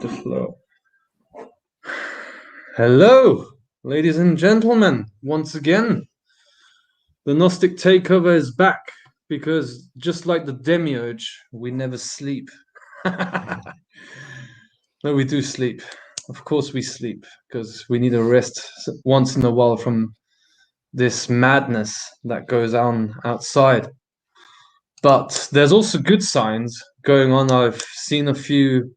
the flow. Hello, ladies and gentlemen. Once again, the Gnostic Takeover is back because just like the Demiurge, we never sleep. No, we do sleep. Of course we sleep because we need a rest once in a while from this madness that goes on outside. But there's also good signs going on. I've seen a few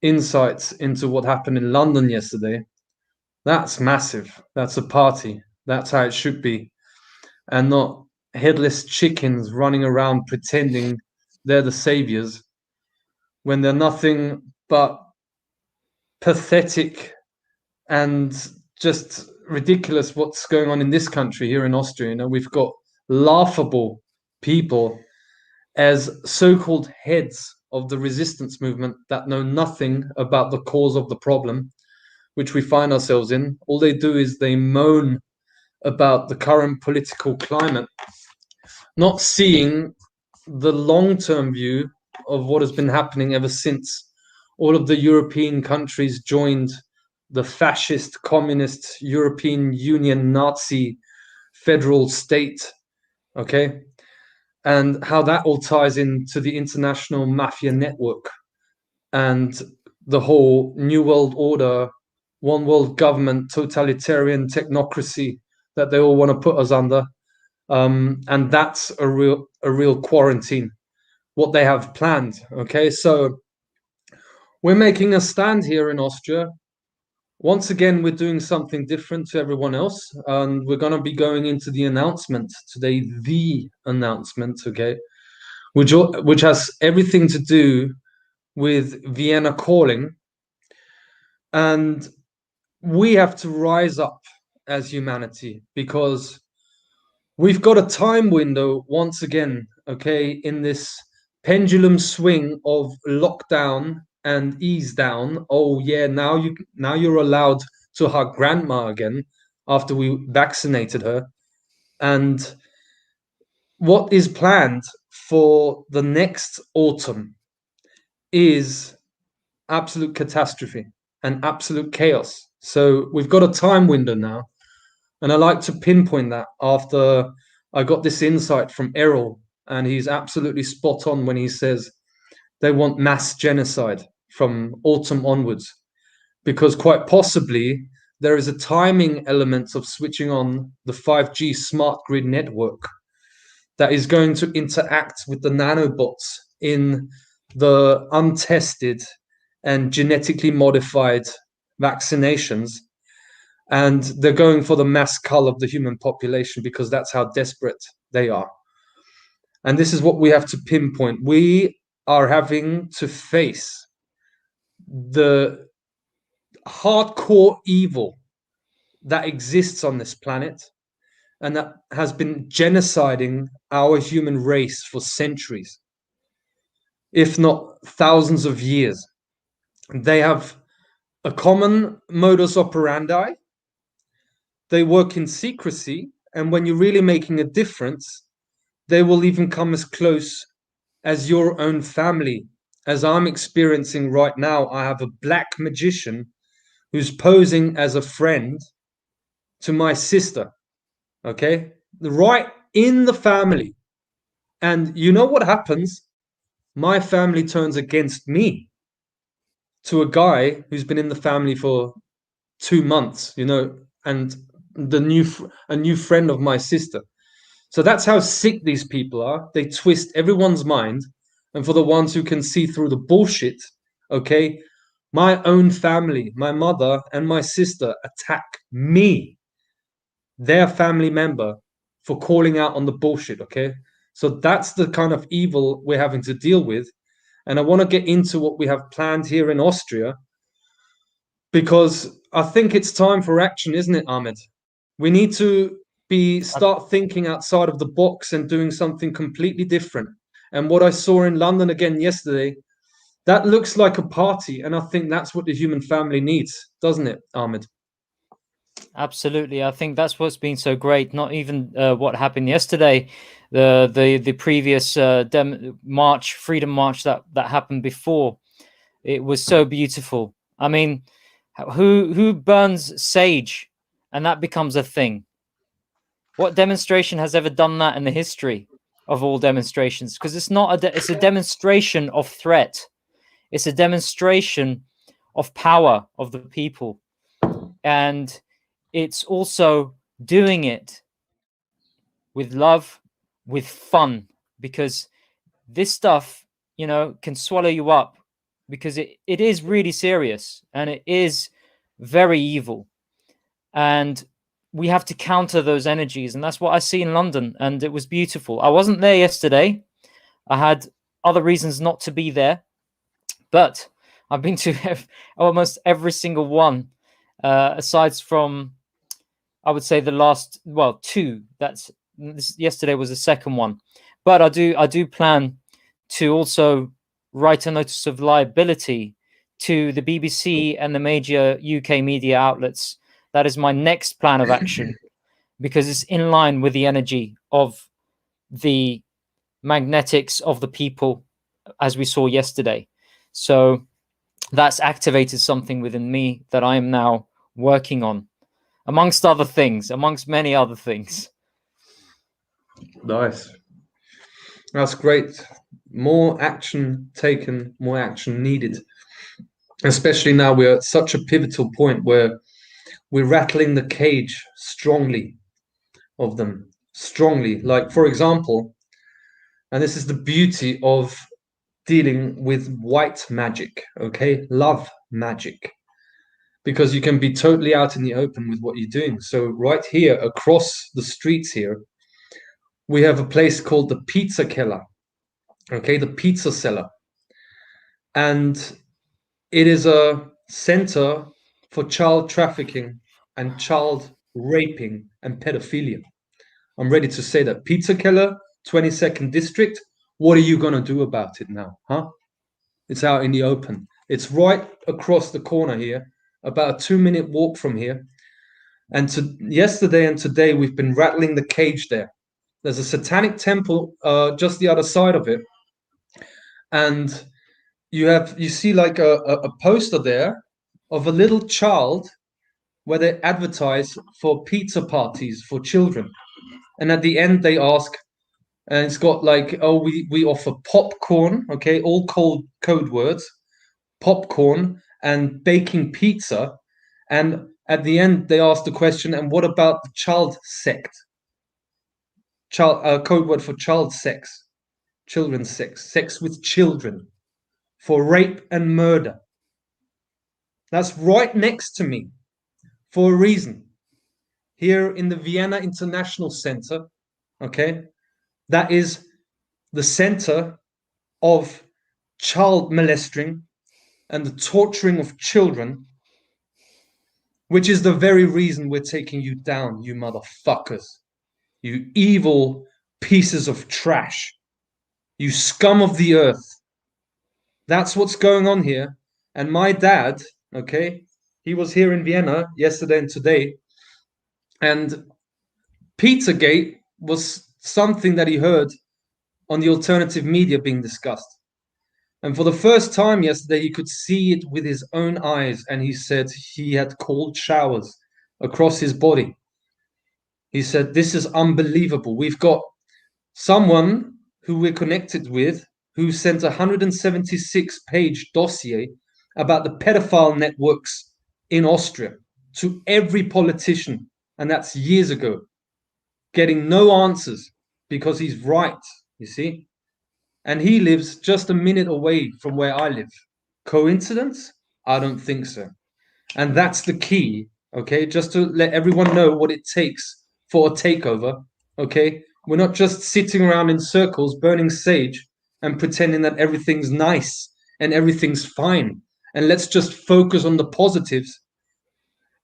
insights into what happened in London yesterday. That's massive. That's a party. That's how it should be. And not headless chickens running around pretending they're the saviors when they're nothing but pathetic and just ridiculous what's going on in this country here in Austria. You know, we've got laughable people as so-called heads of the resistance movement that know nothing about the cause of the problem, which we find ourselves in. All they do is they moan about the current political climate, not seeing the long-term view of what has been happening ever since all of the European countries joined the fascist, communist, European Union, Nazi federal state, okay? And how that all ties into the international Mafia network and the whole New World Order, one world government, totalitarian technocracy that they all want to put us under. And that's a real quarantine, what they have planned, okay? So we're making a stand here in Austria. Once again, we're doing something different to everyone else, and we're going to be going into the announcement today, the announcement, okay, which has everything to do with Vienna calling. And we have to rise up as humanity because we've got a time window once again, okay, in this pendulum swing of lockdown and ease down. Oh yeah, now you're allowed to hug grandma again after we vaccinated her. And what is planned for the next autumn is absolute catastrophe and absolute chaos. So we've got a time window now, and I like to pinpoint that after I got this insight from Errol, and he's absolutely spot on when he says they want mass genocide from autumn onwards, because quite possibly there is a timing element of switching on the 5G smart grid network that is going to interact with the nanobots in the untested and genetically modified vaccinations. And they're going for the mass cull of the human population because that's how desperate they are. And this is what we have to pinpoint. We are having to face the hardcore evil that exists on this planet and that has been genociding our human race for centuries, if not thousands of years. They have a common modus operandi. They work in secrecy, and when you're really making a difference, they will even come as close as your own family. As I'm experiencing right now, I have a black magician who's posing as a friend to my sister, okay? Right in the family. And you know what happens? My family turns against me to a guy who's been in the family for 2 months, you know, and a new friend of my sister. So that's how sick these people are. They twist everyone's mind. And for the ones who can see through the bullshit, okay, my own family, my mother and my sister attack me, their family member, for calling out on the bullshit, okay? So that's the kind of evil we're having to deal with. And I want to get into what we have planned here in Austria, because I think it's time for action, isn't it, Ahmed? We need to start thinking outside of the box and doing something completely different. And what I saw in London again yesterday, that looks like a party. And I think that's what the human family needs, doesn't it, Ahmed? Absolutely. I think that's what's been so great. Not even what happened yesterday, the previous freedom march that happened before. It was so beautiful. I mean, who burns sage and that becomes a thing? What demonstration has ever done that in the history of all demonstrations? Because it's not it's a demonstration of threat. It's a demonstration of power of the people. And it's also doing it with love, with fun, because this stuff, you know, can swallow you up, because it is really serious and it is very evil. And we have to counter those energies. And that's what I see in London. And it was beautiful. I wasn't there yesterday. I had other reasons not to be there, but I've been to almost every single one, aside from, I would say, the last, well, two. Yesterday was the second one. But I do plan to also write a notice of liability to the BBC and the major UK media outlets. That is my next plan of action, because it's in line with the energy of the magnetics of the people, as we saw yesterday. So that's activated something within me that I am now working on, amongst other things, amongst many other things. Nice. That's great. More action taken, more action needed. Especially now we're at such a pivotal point where we're rattling the cage strongly of them. Strongly. Like, for example, and this is the beauty of dealing with white magic, okay? Love magic. Because you can be totally out in the open with what you're doing. So right here, across the streets here, we have a place called the Pizza Keller, okay? The pizza cellar. And it is a center for child trafficking and child raping and pedophilia. I'm ready to say that. Pizza Keller, 22nd District. What are you going to do about it now? Huh? It's out in the open. It's right across the corner here, about a 2-minute walk from here. And yesterday and today, we've been rattling the cage there. There's a satanic temple just the other side of it. And you see like a poster there of a little child where they advertise for pizza parties for children. And at the end, they ask, and it's got like, oh, we offer popcorn, okay, all code words, popcorn and baking pizza. And at the end, they ask the question, and what about the child sect? Code word for child sex, children's sex with children, for rape and murder. That's right next to me for a reason. Here in the Vienna International Center, okay, that is the center of child molesting and the torturing of children, which is the very reason we're taking you down, you motherfuckers. You evil pieces of trash. You scum of the earth. That's what's going on here. And my dad, okay, he was here in Vienna yesterday and today. And Pizzagate was something that he heard on the alternative media being discussed. And for the first time yesterday, he could see it with his own eyes. And he said he had cold showers across his body. He said, this is unbelievable. We've got someone who we're connected with who sent a 176-page dossier about the pedophile networks in Austria to every politician. And that's years ago, getting no answers because he's right, you see? And he lives just a minute away from where I live. Coincidence? I don't think so. And that's the key, okay? Just to let everyone know what it takes for a takeover, okay? We're not just sitting around in circles, burning sage and pretending that everything's nice and everything's fine. And let's just focus on the positives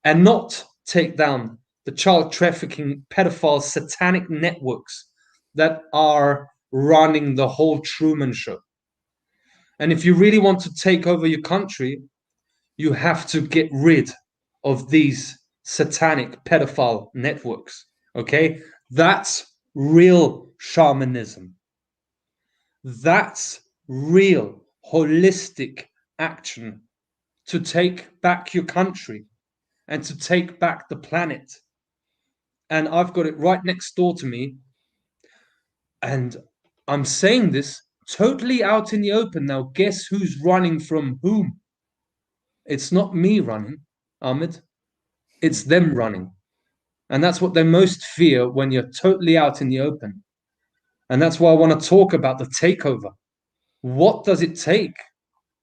and not take down the child trafficking, pedophile, satanic networks that are running the whole Truman Show. And if you really want to take over your country, you have to get rid of these satanic pedophile networks. Okay? That's real shamanism. That's real holistic action to take back your country and to take back the planet. And I've got it right next door to me. And I'm saying this totally out in the open. Now, guess who's running from whom? It's not me running, Ahmed. It's them running. And that's what they most fear when you're totally out in the open. And that's why I want to talk about the takeover. What does it take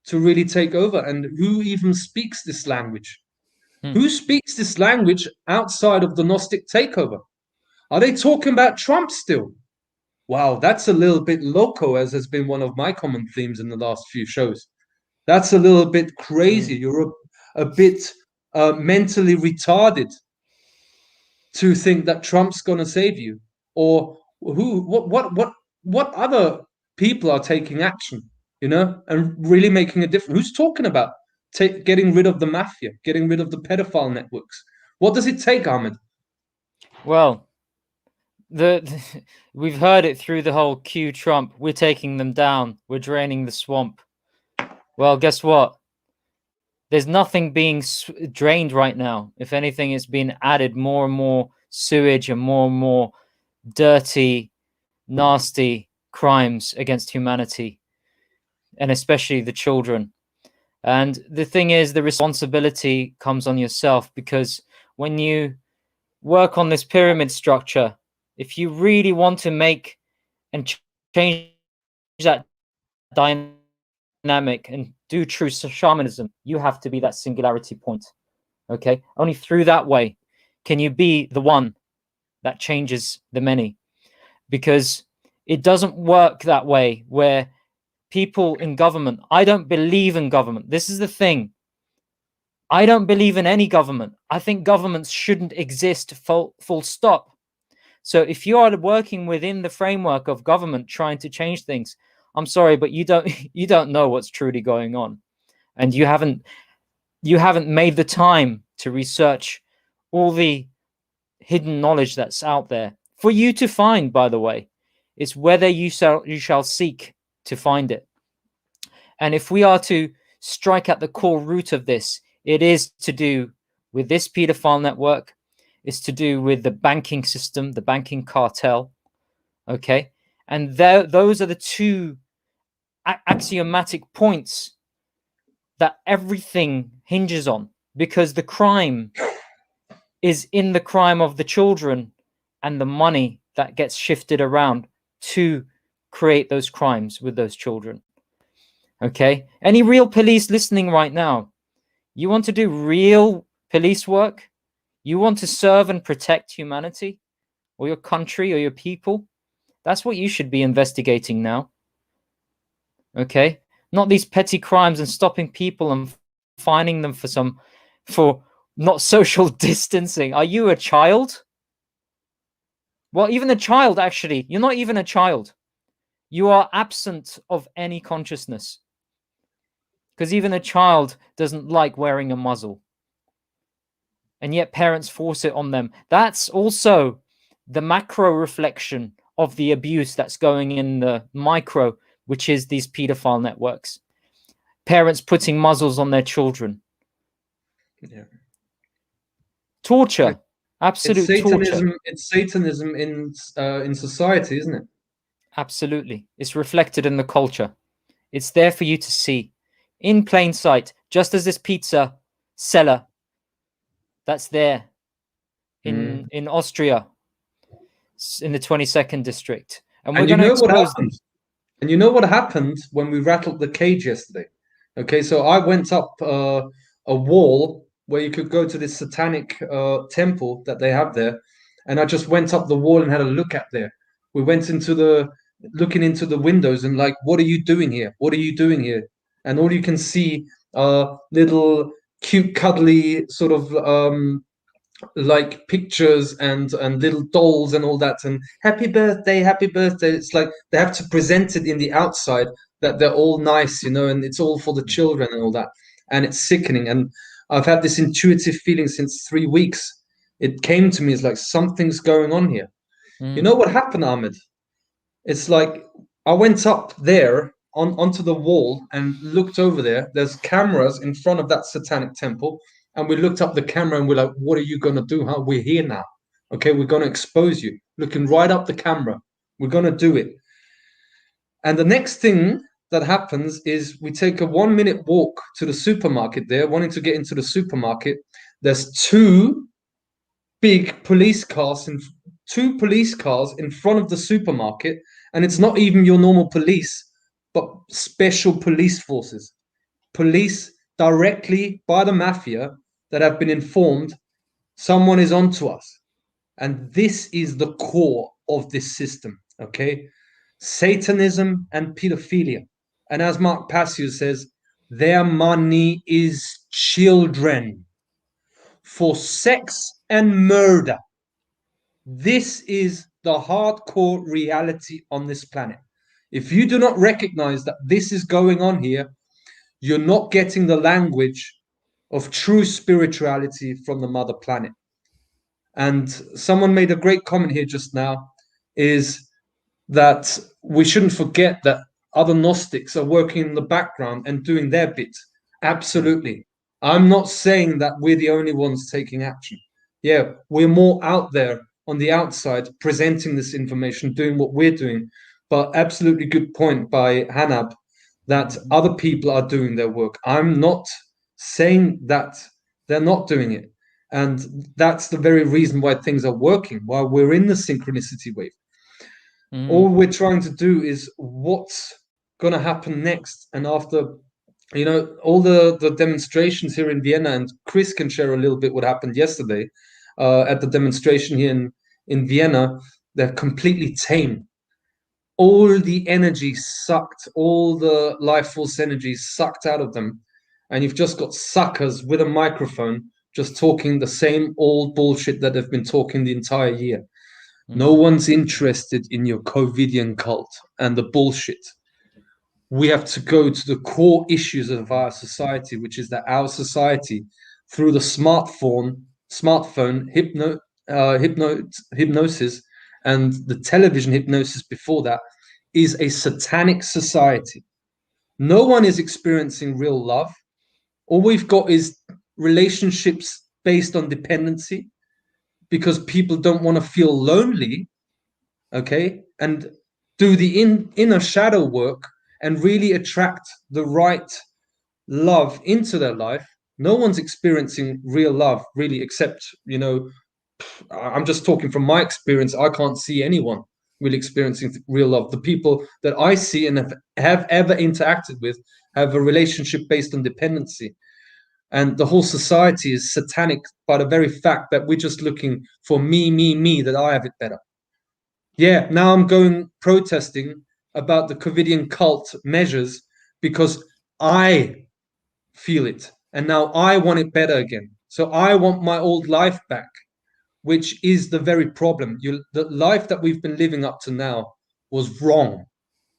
to really take over? And who even speaks this language? Who speaks this language outside of the Gnostic takeover? Are they talking about Trump still? Wow, that's a little bit loco, as has been one of my common themes in the last few shows. That's a little bit crazy. You're a bit mentally retarded to think that Trump's going to save you, or what other people are taking action, and really making a difference. Who's talking about getting rid of the mafia, getting rid of the pedophile networks? What does it take, Ahmed? Well, we've heard it through the whole Q Trump. We're taking them down. We're draining the swamp. Well, guess what? There's nothing being drained right now. If anything, it's been added more and more sewage and more dirty, nasty crimes against humanity, and especially the children. And the thing is, the responsibility comes on yourself, because when you work on this pyramid structure, if you really want to make and change that dynamic and do true shamanism, you have to be that singularity point. Okay, only through that way can you be the one that changes the many, because it doesn't work that way where people in government. I don't believe in government. This is the thing. I don't believe in any government. I think governments shouldn't exist, full stop. So if you are working within the framework of government trying to change things, I'm sorry, but you don't know what's truly going on, and you haven't made the time to research all the hidden knowledge that's out there for you to find. By the way, it's whether you shall seek to find it. And if we are to strike at the core root of this, it is to do with this pedophile network. It's to do with the banking system, the banking cartel. Okay, and those are the two axiomatic points that everything hinges on, because the crime is in the crime of the children and the money that gets shifted around to create those crimes with those children. Okay, any real police listening right now, you want to do real police work, you want to serve and protect humanity or your country or your people, that's what you should be investigating now. Okay, not these petty crimes and stopping people and fining them for not social distancing. Are you a child? Well, even a child, actually, you're not even a child. You are absent of any consciousness, because even a child doesn't like wearing a muzzle, and yet parents force it on them. That's also the macro reflection of the abuse that's going in the micro, which is these pedophile networks. Parents putting muzzles on their children. Yeah. Torture. Absolute torture. It's Satanism in society, isn't it? Absolutely. It's reflected in the culture. It's there for you to see in plain sight, just as this pizza seller that's there in Austria, in the 22nd district. And we're going to expose them. And you know what happened when we rattled the cage yesterday? Okay, so I went up a wall where you could go to this satanic temple that they have there, and I just went up the wall and had a look at there. We went looking into the windows and like, what are you doing here? What are you doing here? And all you can see are little cute, cuddly sort of like pictures and little dolls and all that, and happy birthday. It's like they have to present it in the outside that they're all nice, and it's all for the children and all that, and it's sickening. And I've had this intuitive feeling since 3 weeks. It came to me as like, something's going on here. You know what happened, Ahmed? It's like I went up there onto the wall and looked over there. There's cameras in front of that satanic temple, and we looked up the camera and we're like, "What are you gonna do? Huh? We're here now. Okay, we're gonna expose you." Looking right up the camera, we're gonna do it. And the next thing that happens is we take a 1 minute walk to the supermarket there, wanting to get into the supermarket. There's two police cars in front of the supermarket, and it's not even your normal police, but special police forces, police directly by the mafia that have been informed someone is onto us. And this is the core of this system, okay? Satanism and pedophilia. And as Mark Passio says, their money is children for sex and murder. This is the hardcore reality on this planet. If you do not recognize that this is going on here, you're not getting the language of true spirituality from the mother planet. And someone made a great comment here just now, is that we shouldn't forget that other Gnostics are working in the background and doing their bit. Absolutely. I'm not saying that we're the only ones taking action. Yeah, we're more out there on the outside presenting this information, doing what we're doing. But absolutely good point by Hanab that other people are doing their work. I'm not saying that they're not doing it. And that's the very reason why things are working, why we're in the synchronicity wave. All we're trying to do is what's going to happen next. And after, all the demonstrations here in Vienna, and Chris can share a little bit what happened yesterday at the demonstration here in Vienna, they're completely tame. All the energy sucked, all the life force energy sucked out of them. And you've just got suckers with a microphone just talking the same old bullshit that they've been talking the entire year. No one's interested in your COVIDian cult and the bullshit. We have to go to the core issues of our society, which is that our society, through the smartphone hypnosis and the television hypnosis before that, is a satanic society. No one is experiencing real love. All we've got is relationships based on dependency, because people don't want to feel lonely, okay, and do the inner shadow work and really attract the right love into their life. No one's experiencing real love, really, except, I'm just talking from my experience. I can't see anyone really experiencing real love. The people that I see and have ever interacted with have a relationship based on dependency. And the whole society is satanic by the very fact that we're just looking for me, that I have it better. Yeah, now I'm going protesting about the COVIDian cult measures because I feel it. And now I want it better again. So I want my old life back, which is the very problem. The life that we've been living up to now was wrong.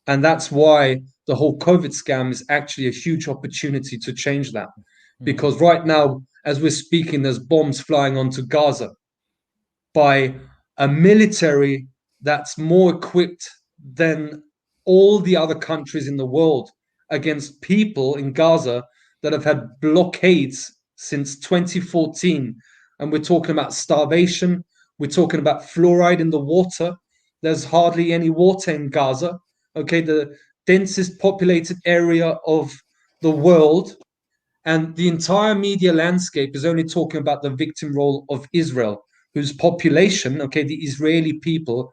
And that's why the whole COVID scam is actually a huge opportunity to change that. Because right now, as we're speaking, there's bombs flying onto Gaza by a military that's more equipped than all the other countries in the world against people in Gaza that have had blockades since 2014. And we're talking about starvation. We're talking about fluoride in the water. There's hardly any water in Gaza. Okay, the densest populated area of the world. And the entire media landscape is only talking about the victim role of Israel, whose population, okay, the Israeli people,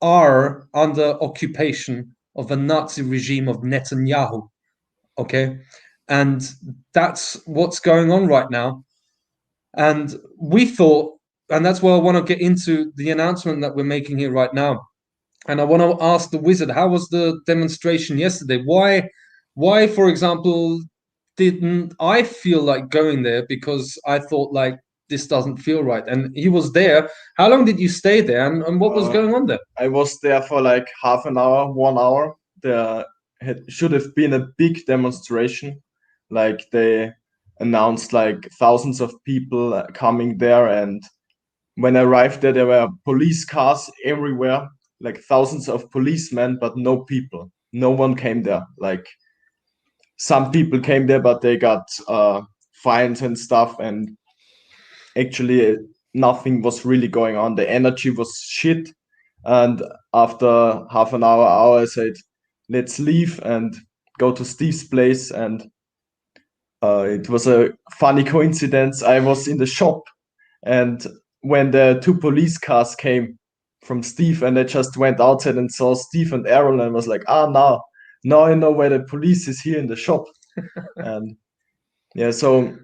are under occupation of a Nazi regime of Netanyahu, okay? And that's what's going on right now. And we thought, and that's why I want to get into the announcement that we're making here right now. And I want to ask the wizard, how was the demonstration yesterday? Why, for example, didn't I feel like going there? Because I thought like this doesn't feel right. And he was there. How long did you stay there? And what was going on there? I was there for like half an hour, 1 hour. There should have been a big demonstration. Like they announced like thousands of people coming there. And when I arrived there were police cars everywhere, like thousands of policemen, but no people. no one came there. Like some people came there, but they got fines and stuff, and actually nothing was really going on. The energy was shit. And after half an hour, I said, let's leave and go to Steve's place. And it was a funny coincidence. I was in the shop, and when the two police cars came from Steve, and I just went outside and saw Steve and Aaron, and was like, now I know where the police is, here in the shop. And yeah, so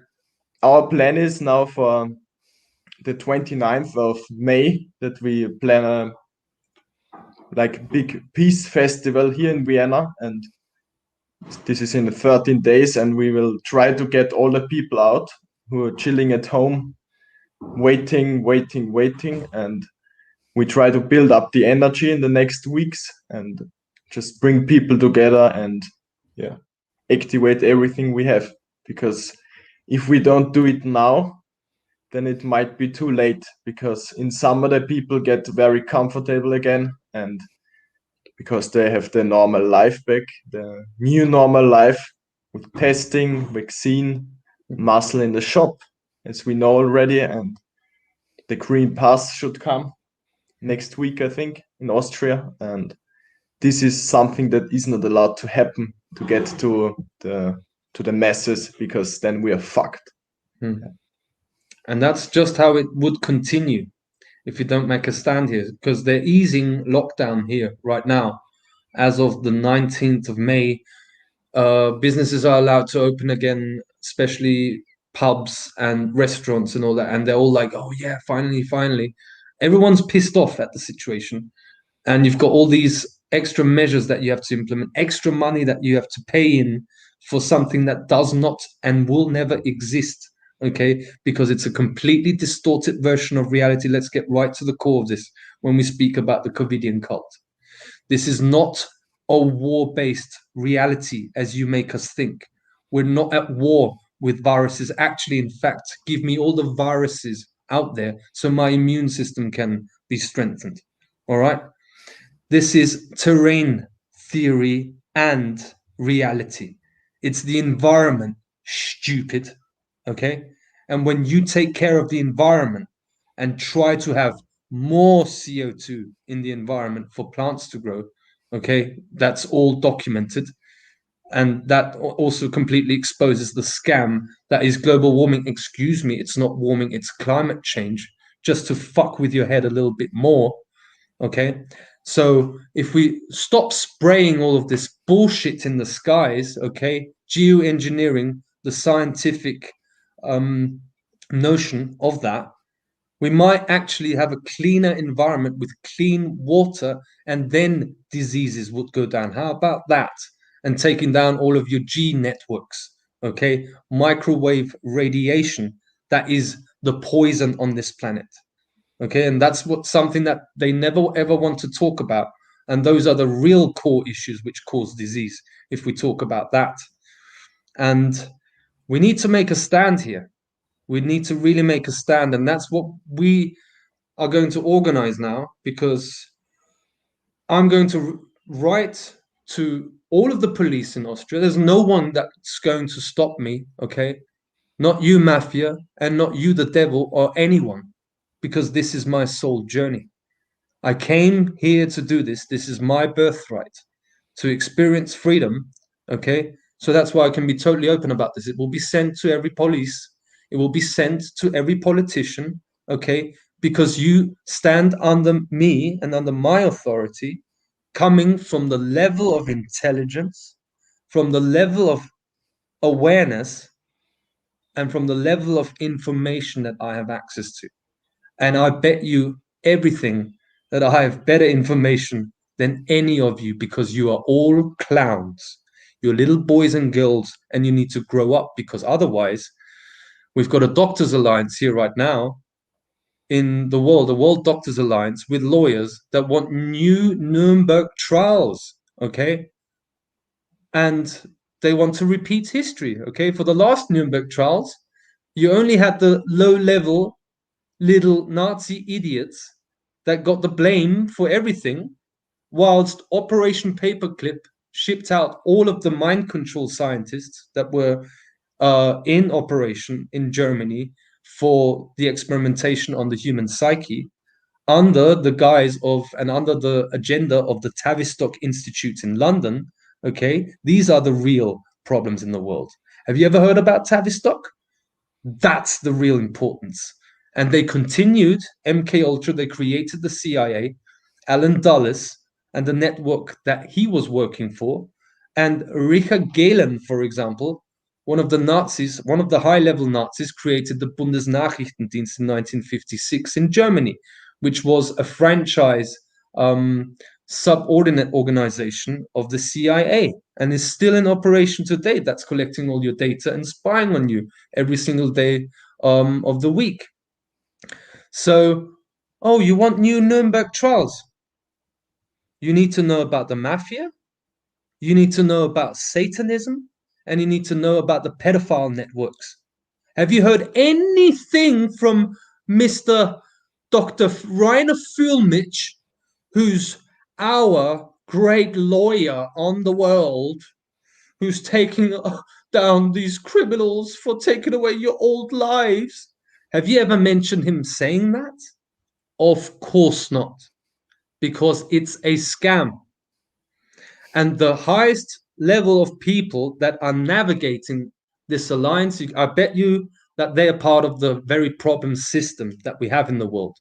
our plan is now for the 29th of May that we plan a like big peace festival here in Vienna, and this is in 13 days, and we will try to get all the people out who are chilling at home, waiting, and we try to build up the energy in the next weeks and just bring people together and activate everything we have, because if we don't do it now, then it might be too late, because in summer the people get very comfortable again, and because they have the normal life back, the new normal life with testing, vaccine, muscle in the shop, as we know already, and the green pass should come next week, I think, in Austria, and this is something that is not allowed to happen, to get to the masses, because then we are fucked. And that's just how it would continue if you don't make a stand here, because they're easing lockdown here right now. As of the 19th of May, businesses are allowed to open again, especially pubs and restaurants and all that. And they're all like, oh yeah, finally. Everyone's pissed off at the situation. And you've got all these extra measures that you have to implement, extra money that you have to pay in for something that does not and will never exist. Okay, because it's a completely distorted version of reality. Let's get right to the core of this when we speak about the COVIDian cult. This is not a war-based reality as you make us think. We're not at war with viruses. Actually, in fact, give me all the viruses out there so my immune system can be strengthened. All right? This is terrain theory and reality. It's the environment, stupid. Okay? And when you take care of the environment and try to have more CO2 in the environment for plants to grow, okay, that's all documented. And that also completely exposes the scam that is global warming. Excuse me, it's not warming, it's climate change, just to fuck with your head a little bit more. Okay, so if we stop spraying all of this bullshit in the skies, okay, geoengineering, the scientific notion of that, we might actually have a cleaner environment with clean water, and then diseases would go down. How about that? And taking down all of your G networks, okay? Microwave radiation, that is the poison on this planet, okay? And that's something that they never ever want to talk about. And those are the real core issues which cause disease, if we talk about that. And we need to make a stand here. We need to really make a stand, and that's what we are going to organize now, because I'm going to write to all of the police in Austria. There's no one that's going to stop me, okay? Not you, Mafia, and not you, the devil, or anyone, because this is my soul journey. I came here to do this. This is my birthright, to experience freedom, okay? So that's why I can be totally open about this. It will be sent to every police. It will be sent to every politician, okay? Because you stand under me and under my authority, coming from the level of intelligence, from the level of awareness, and from the level of information that I have access to. And I bet you everything that I have better information than any of you, because you are all clowns. You're little boys and girls, and you need to grow up, because otherwise, we've got a Doctors Alliance here right now in the World Doctors Alliance, with lawyers that want new Nuremberg trials, okay? And they want to repeat history, okay? For the last Nuremberg trials, you only had the low-level little Nazi idiots that got the blame for everything, whilst Operation Paperclip shipped out all of the mind control scientists that were in operation in Germany for the experimentation on the human psyche, under the guise of and under the agenda of the Tavistock Institute in London. Okay, these are the real problems in the world. Have you ever heard about Tavistock? That's the real importance. And they continued MK Ultra. They created the CIA, Alan Dulles, and the network that he was working for. And Richard Gehlen, for example, one of the Nazis, one of the high-level Nazis, created the Bundesnachrichtendienst in 1956 in Germany, which was a franchise subordinate organization of the CIA and is still in operation today. That's collecting all your data and spying on you every single day of the week. So, oh, you want new Nuremberg trials? You need to know about the Mafia, you need to know about Satanism, and you need to know about the pedophile networks. Have you heard anything from Mr. Dr. Rainer Fulmich, who's our great lawyer on the world, who's taking down these criminals for taking away your old lives? Have you ever mentioned him saying that? Of course not, because it's a scam. And the highest level of people that are navigating this alliance, I bet you that they are part of the very problem system that we have in the world.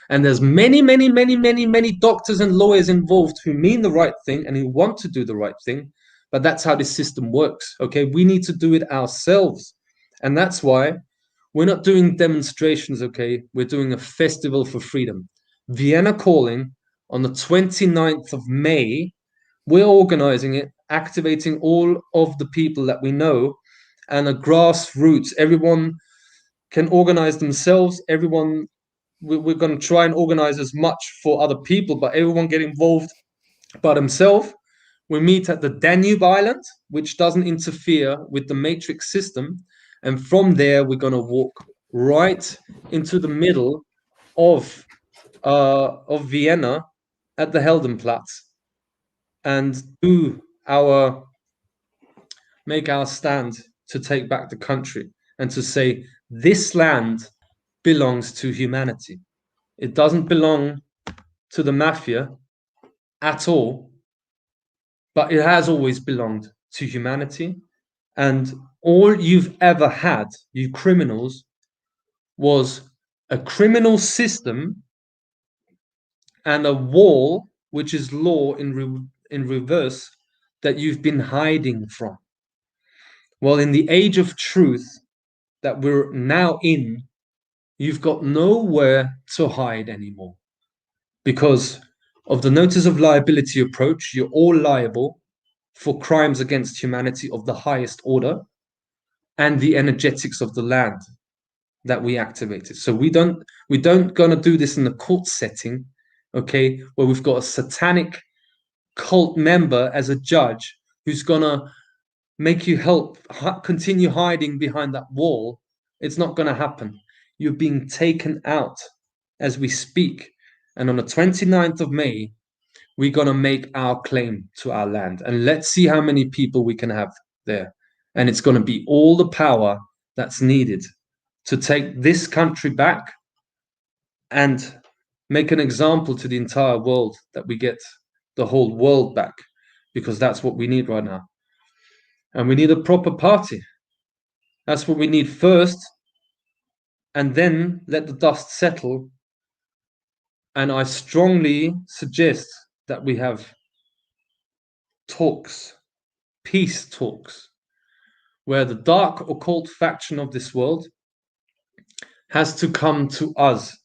And there's many doctors and lawyers involved who mean the right thing and who want to do the right thing. But that's how this system works. Okay, we need to do it ourselves. And that's why we're not doing demonstrations. Okay, we're doing a festival for freedom. Vienna Calling on the 29th of May. We're organizing it, activating all of the people that we know, and a grassroots. Everyone can organize themselves. Everyone, we're going to try and organize as much for other people, but everyone get involved by themselves. We meet at the Danube Island, which doesn't interfere with the matrix system. And from there, we're going to walk right into the middle of Vienna at the Heldenplatz and make our stand to take back the country and to say this land belongs to humanity. It doesn't belong to the mafia at all, but it has always belonged to humanity. And all you've ever had, you criminals, was a criminal system and a wall, which is law in reverse, that you've been hiding from. Well, in the age of truth that we're now in, you've got nowhere to hide anymore. Because of the notice of liability approach, you're all liable for crimes against humanity of the highest order and the energetics of the land that we activated. So we don't gonna do this in a court setting, okay, where we've got a satanic cult member as a judge who's gonna make you continue hiding behind that wall. It's not gonna happen. You're being taken out as we speak. And on the 29th of May, we're gonna make our claim to our land. And let's see how many people we can have there. And it's gonna be all the power that's needed to take this country back and make an example to the entire world that we get the whole world back, because that's what we need right now. And we need a proper party. That's what we need first, and then let the dust settle. And I strongly suggest that we have talks, peace talks, where the dark occult faction of this world has to come to us,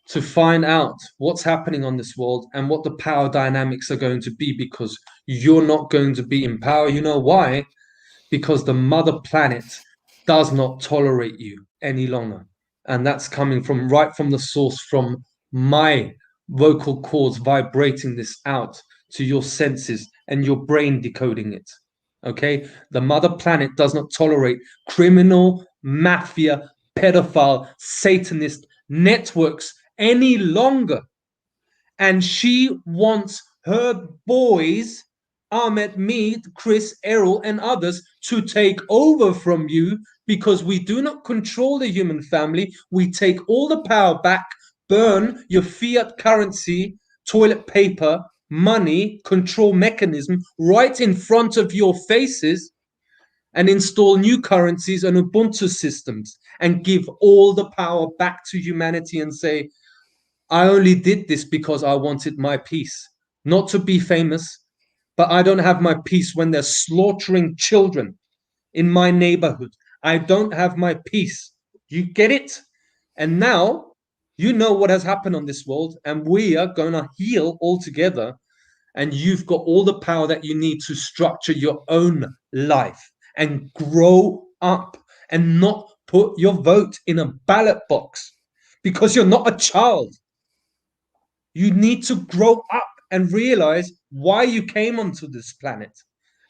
to find out what's happening on this world and what the power dynamics are going to be, because you're not going to be in power. You know why? Because the mother planet does not tolerate you any longer. And that's coming from right from the source, from my vocal cords vibrating this out to your senses and your brain decoding it. Okay? The mother planet does not tolerate criminal, mafia, pedophile, satanist networks any longer. and she wants her boys, Ahmed, me, Chris, Errol, and others, to take over from you, because we do not control the human family. We take all the power back, burn your fiat currency, toilet paper, money, control mechanism right in front of your faces, and install new currencies and Ubuntu systems, and give all the power back to humanity and say, I only did this because I wanted my peace, not to be famous, but I don't have my peace when they're slaughtering children in my neighborhood. I don't have my peace. You get it? And now you know what has happened on this world, and we are going to heal all together. And you've got all the power that you need to structure your own life and grow up, and not put your vote in a ballot box because you're not a child. You need to grow up and realize why you came onto this planet.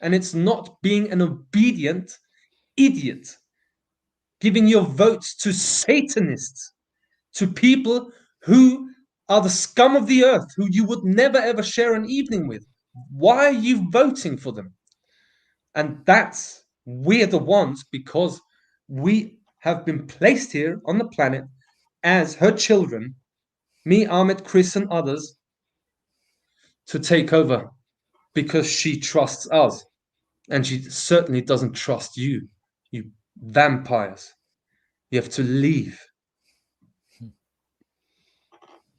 And it's not being an obedient idiot, giving your votes to Satanists, to people who are the scum of the earth, who you would never ever share an evening with. Why are you voting for them? And that's, we're the ones, because we have been placed here on the planet as her children, me, Ahmed, Chris, and others, to take over, because she trusts us. And she certainly doesn't trust you, you vampires. You have to leave.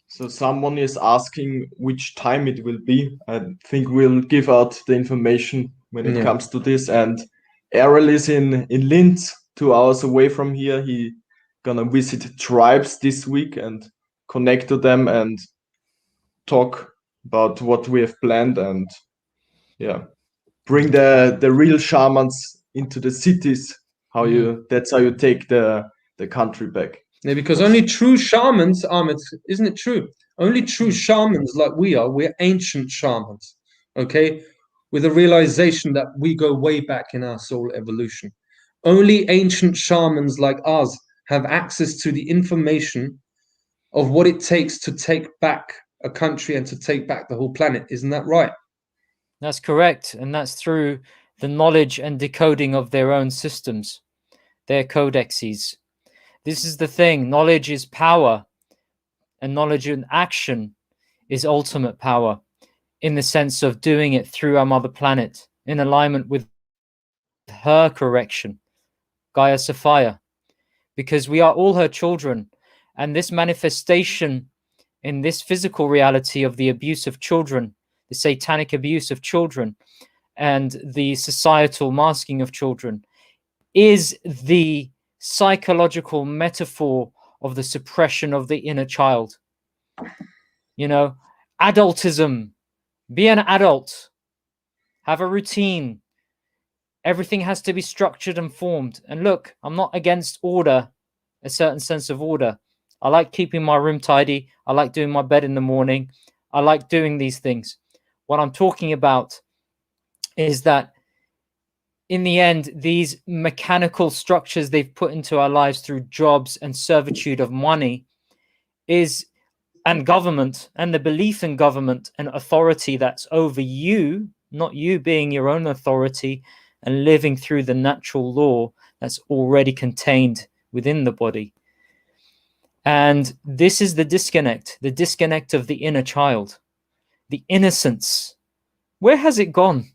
So someone is asking which time it will be. I think we'll give out the information when it comes to this. And Errol is in Linz, 2 hours away from here. He gonna visit tribes this week and connect to them and talk about what we have planned, and bring the real shamans into the cities. That's how you take the country back. Yeah, because only true shamans, Ahmed, isn't it true? Only true shamans like we're ancient shamans, okay? With a realization that we go way back in our soul evolution. Only ancient shamans like us have access to the information of what it takes to take back a country and to take back the whole planet. Isn't that right? That's correct. And that's through the knowledge and decoding of their own systems, their codexes. This is the thing. Knowledge is power, and knowledge in action is ultimate power, in the sense of doing it through our mother planet, in alignment with her correction, Gaia Sophia, because we are all her children. And this manifestation in this physical reality of the abuse of children, the satanic abuse of children, and the societal masking of children, is the psychological metaphor of the suppression of the inner child. You know, adultism, be an adult, have a routine. Everything has to be structured and formed. And look, I'm not against order, a certain sense of order. I like keeping my room tidy. I like doing my bed in the morning. I like doing these things. What I'm talking about is that in the end, these mechanical structures they've put into our lives through jobs and servitude of money and government, and the belief in government and authority that's over you, not you being your own authority and living through the natural law that's already contained within the body. And this is the disconnect of the inner child, the innocence. Where has it gone?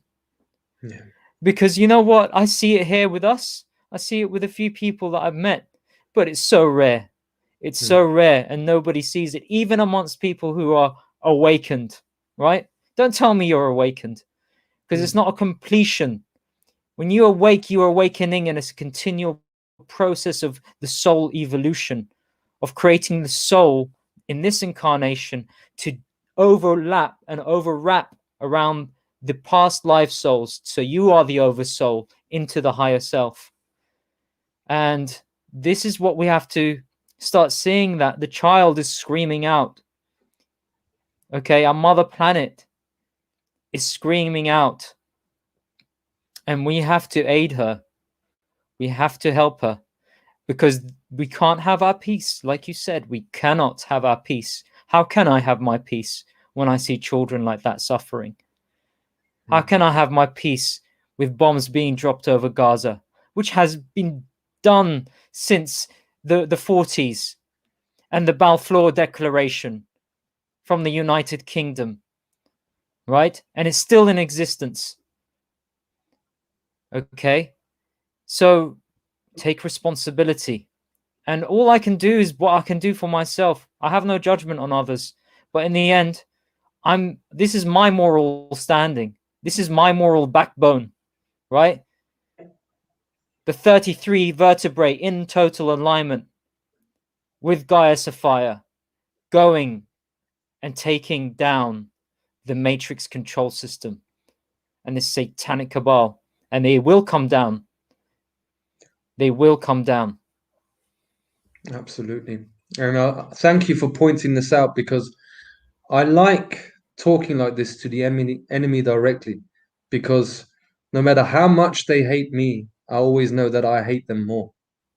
Yeah. Because you know what? I see it here with us. I see it with a few people that I've met, but it's so rare. It's so rare, and nobody sees it, even amongst people who are awakened, right? Don't tell me you're awakened, because it's not a completion. When you awake, you are awakening, and it's a continual process of the soul evolution, of creating the soul in this incarnation to overlap and overwrap around the past life souls. So you are the oversoul into the higher self. And this is what we have to start seeing, that the child is screaming out. Okay, our mother planet is screaming out. And we have to aid her. We have to help her, because we can't have our peace. Like you said, we cannot have our peace. How can I have my peace when I see children like that suffering? How can I have my peace with bombs being dropped over Gaza, which has been done since the 40s and the Balfour Declaration from the United Kingdom, right? And it's still in existence. Okay? So take responsibility. And all I can do is what I can do for myself. I have no judgment on others. But in the end, this is my moral standing. This is my moral backbone, right? The 33 vertebrae in total alignment with Gaia Sapphire, going and taking down the matrix control system and this satanic cabal. And they will come down. They will come down. Absolutely. And thank you for pointing this out, because I like talking like this to the enemy directly, because no matter how much they hate me, I always know that I hate them more.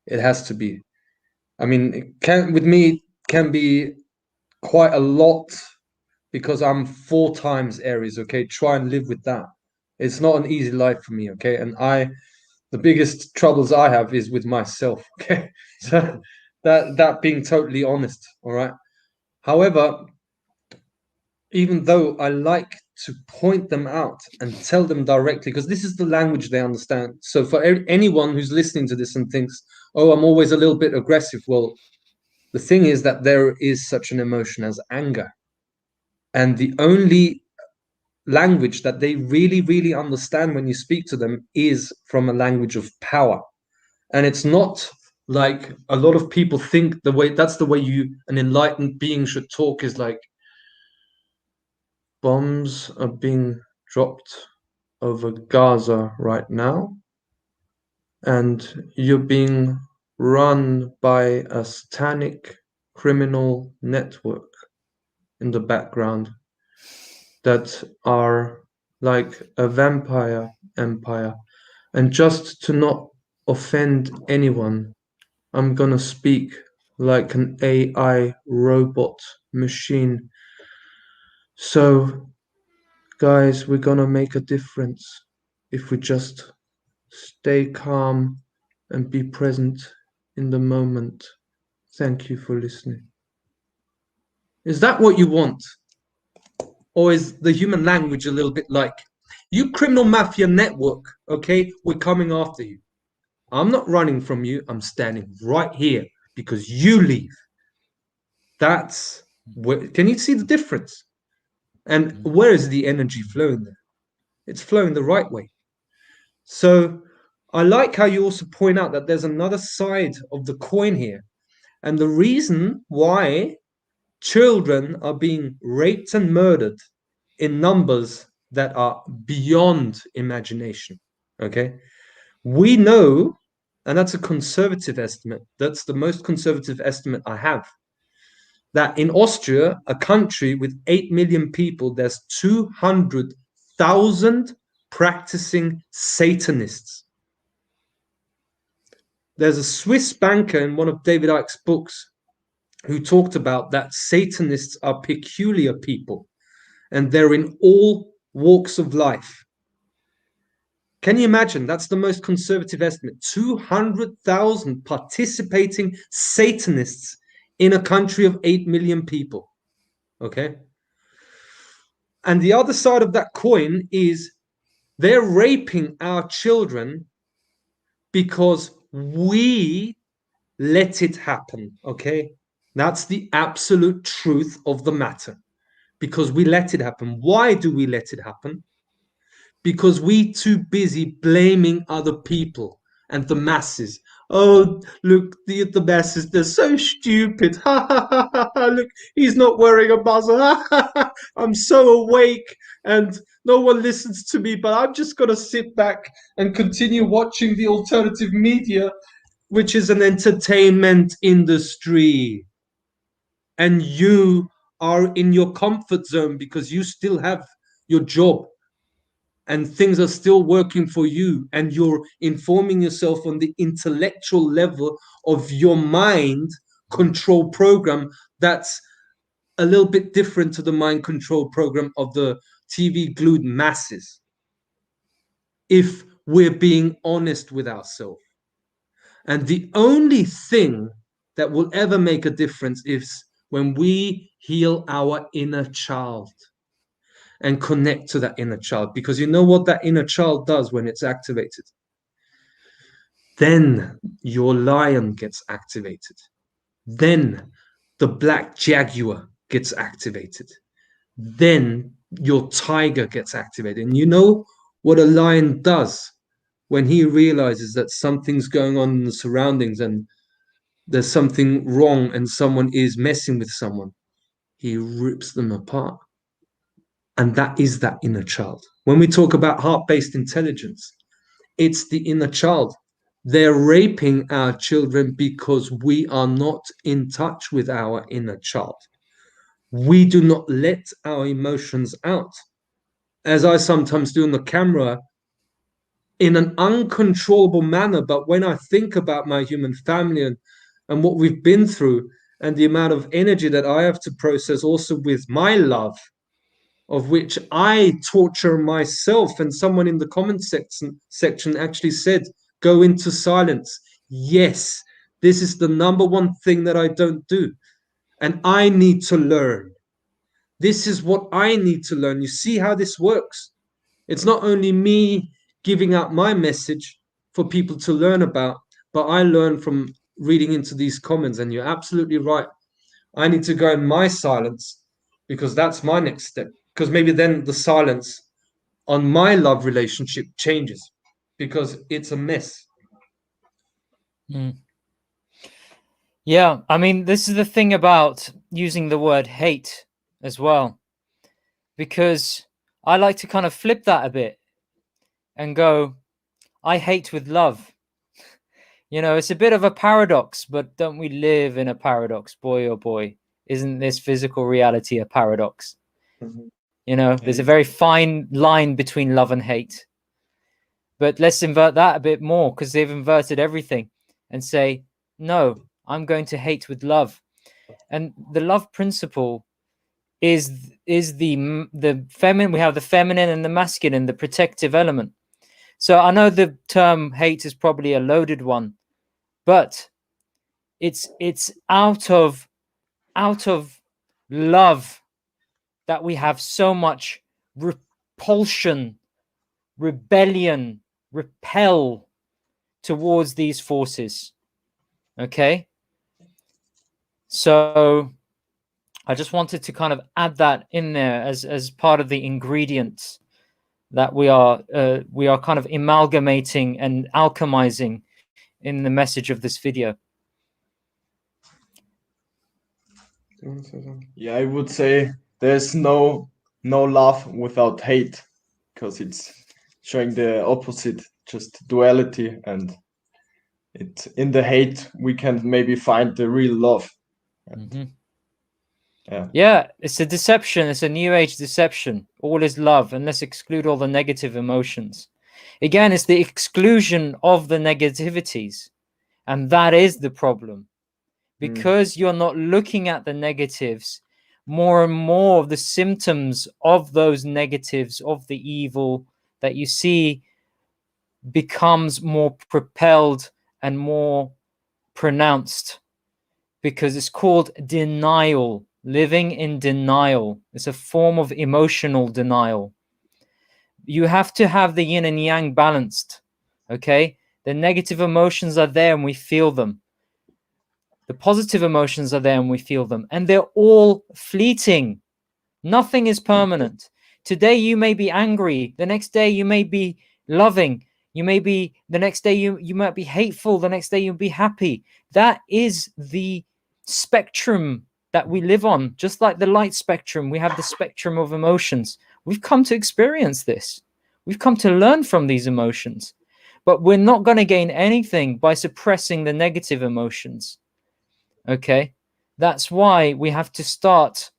It has to be. I mean, with me, it can be quite a lot, because I'm 4 times Aries, okay? Try and live with that. It's not an easy life for me, okay? And the biggest troubles I have is with myself, okay? So that being totally honest, all right? However, even though I like to point them out and tell them directly, because this is the language they understand. So for anyone who's listening to this and thinks, oh, I'm always a little bit aggressive, well, the thing is that there is such an emotion as anger. And the only language that they really, really understand when you speak to them is from a language of power. And it's not like a lot of people think that's the way an enlightened being should talk, is like, bombs are being dropped over Gaza right now, and you're being run by a satanic criminal network in the background that are like a vampire empire. And just to not offend anyone, I'm gonna speak like an AI robot machine. So, guys, we're gonna make a difference if we just stay calm and be present in the moment. Thank you for listening. Is that what you want? Or is the human language a little bit like, you criminal mafia network, okay, we're coming after you. I'm not running from you. I'm standing right here because you leave. That's where, can you see the difference? And where is the energy flowing there? It's flowing the right way. So I like how you also point out that there's another side of the coin here. And the reason why children are being raped and murdered in numbers that are beyond imagination, okay? We know, and that's a conservative estimate, that's the most conservative estimate I have, that in Austria, a country with 8 million people, there's 200,000 practicing Satanists. There's a Swiss banker in one of David Icke's books who talked about that Satanists are peculiar people, and they're in all walks of life. Can you imagine? That's the most conservative estimate. 200,000 participating Satanists in a country of 8 million people. Okay? And the other side of that coin is they're raping our children because we let it happen. Okay? That's the absolute truth of the matter. Because we let it happen. Why do we let it happen? Because we too busy blaming other people and the masses. Oh, look, the masses, they're so stupid. Ha ha ha ha, look, he's not wearing a buzzer. Ha ha ha, I'm so awake and no one listens to me, but I'm just going to sit back and continue watching the alternative media, which is an entertainment industry. And you are in your comfort zone because you still have your job and things are still working for you, and you're informing yourself on the intellectual level of your mind control program that's a little bit different to the mind control program of the TV glued masses if we're being honest with ourselves. And the only thing that will ever make a difference is when we heal our inner child and connect to that inner child. Because you know what that inner child does when it's activated? Then your lion gets activated. Then the black jaguar gets activated. Then your tiger gets activated. And you know what a lion does when he realizes that something's going on in the surroundings and there's something wrong and someone is messing with someone? He rips them apart. And that is that inner child. When we talk about heart-based intelligence, it's the inner child. They're raping our children because we are not in touch with our inner child. We do not let our emotions out, as I sometimes do on the camera, in an uncontrollable manner. But when I think about my human family and what we've been through and the amount of energy that I have to process also with my love, of which I torture myself. And someone in the comment section actually said, go into silence. Yes, this is the number one thing that I don't do. And I need to learn. This is what I need to learn. You see how this works? It's not only me giving out my message for people to learn about, but I learn from reading into these comments. And you're absolutely right. I need to go in my silence because that's my next step. Because maybe then the silence on my love relationship changes because it's a mess. Yeah, I mean, this is the thing about using the word hate as well, because I like to kind of flip that a bit and go, I hate with love. You know, it's a bit of a paradox, but don't we live in a paradox? Boy, oh boy, isn't this physical reality a paradox? Mhm. You know, there's a very fine line between love and hate. But let's invert that a bit more, because they've inverted everything, and say, no, I'm going to hate with love. And the love principle is the feminine. We have the feminine and the masculine, the protective element. So I know the term hate is probably a loaded one, but it's out of love that we have so much repulsion, rebellion, repel towards these forces. Okay, so I just wanted to kind of add that in there as part of the ingredients that we are kind of amalgamating and alchemizing in the message of this video. Yeah, I would say there's no love without hate, because it's showing the opposite, just duality, and it in the hate we can maybe find the real love. Yeah, it's a deception. It's a new age deception. All is love, and let's exclude all the negative emotions. Again, it's the exclusion of the negativities, and that is the problem. Because you're not looking at the negatives, more and more of the symptoms of those negatives, of the evil that you see, becomes more propelled and more pronounced, because it's called denial. Living in denial. It's a form of emotional denial. You have to have the yin and yang balanced. Okay, the negative emotions are there and we feel them. The positive emotions are there and we feel them, and they're all fleeting. Nothing is permanent. Today you may be angry, the next day you may be loving, the next day you might be hateful, the next day you'll be happy. That is the spectrum that we live on. Just like the light spectrum, we have the spectrum of emotions. We've come to experience this. We've come to learn from these emotions, but we're not going to gain anything by suppressing the negative emotions. Okay, that's why we have to start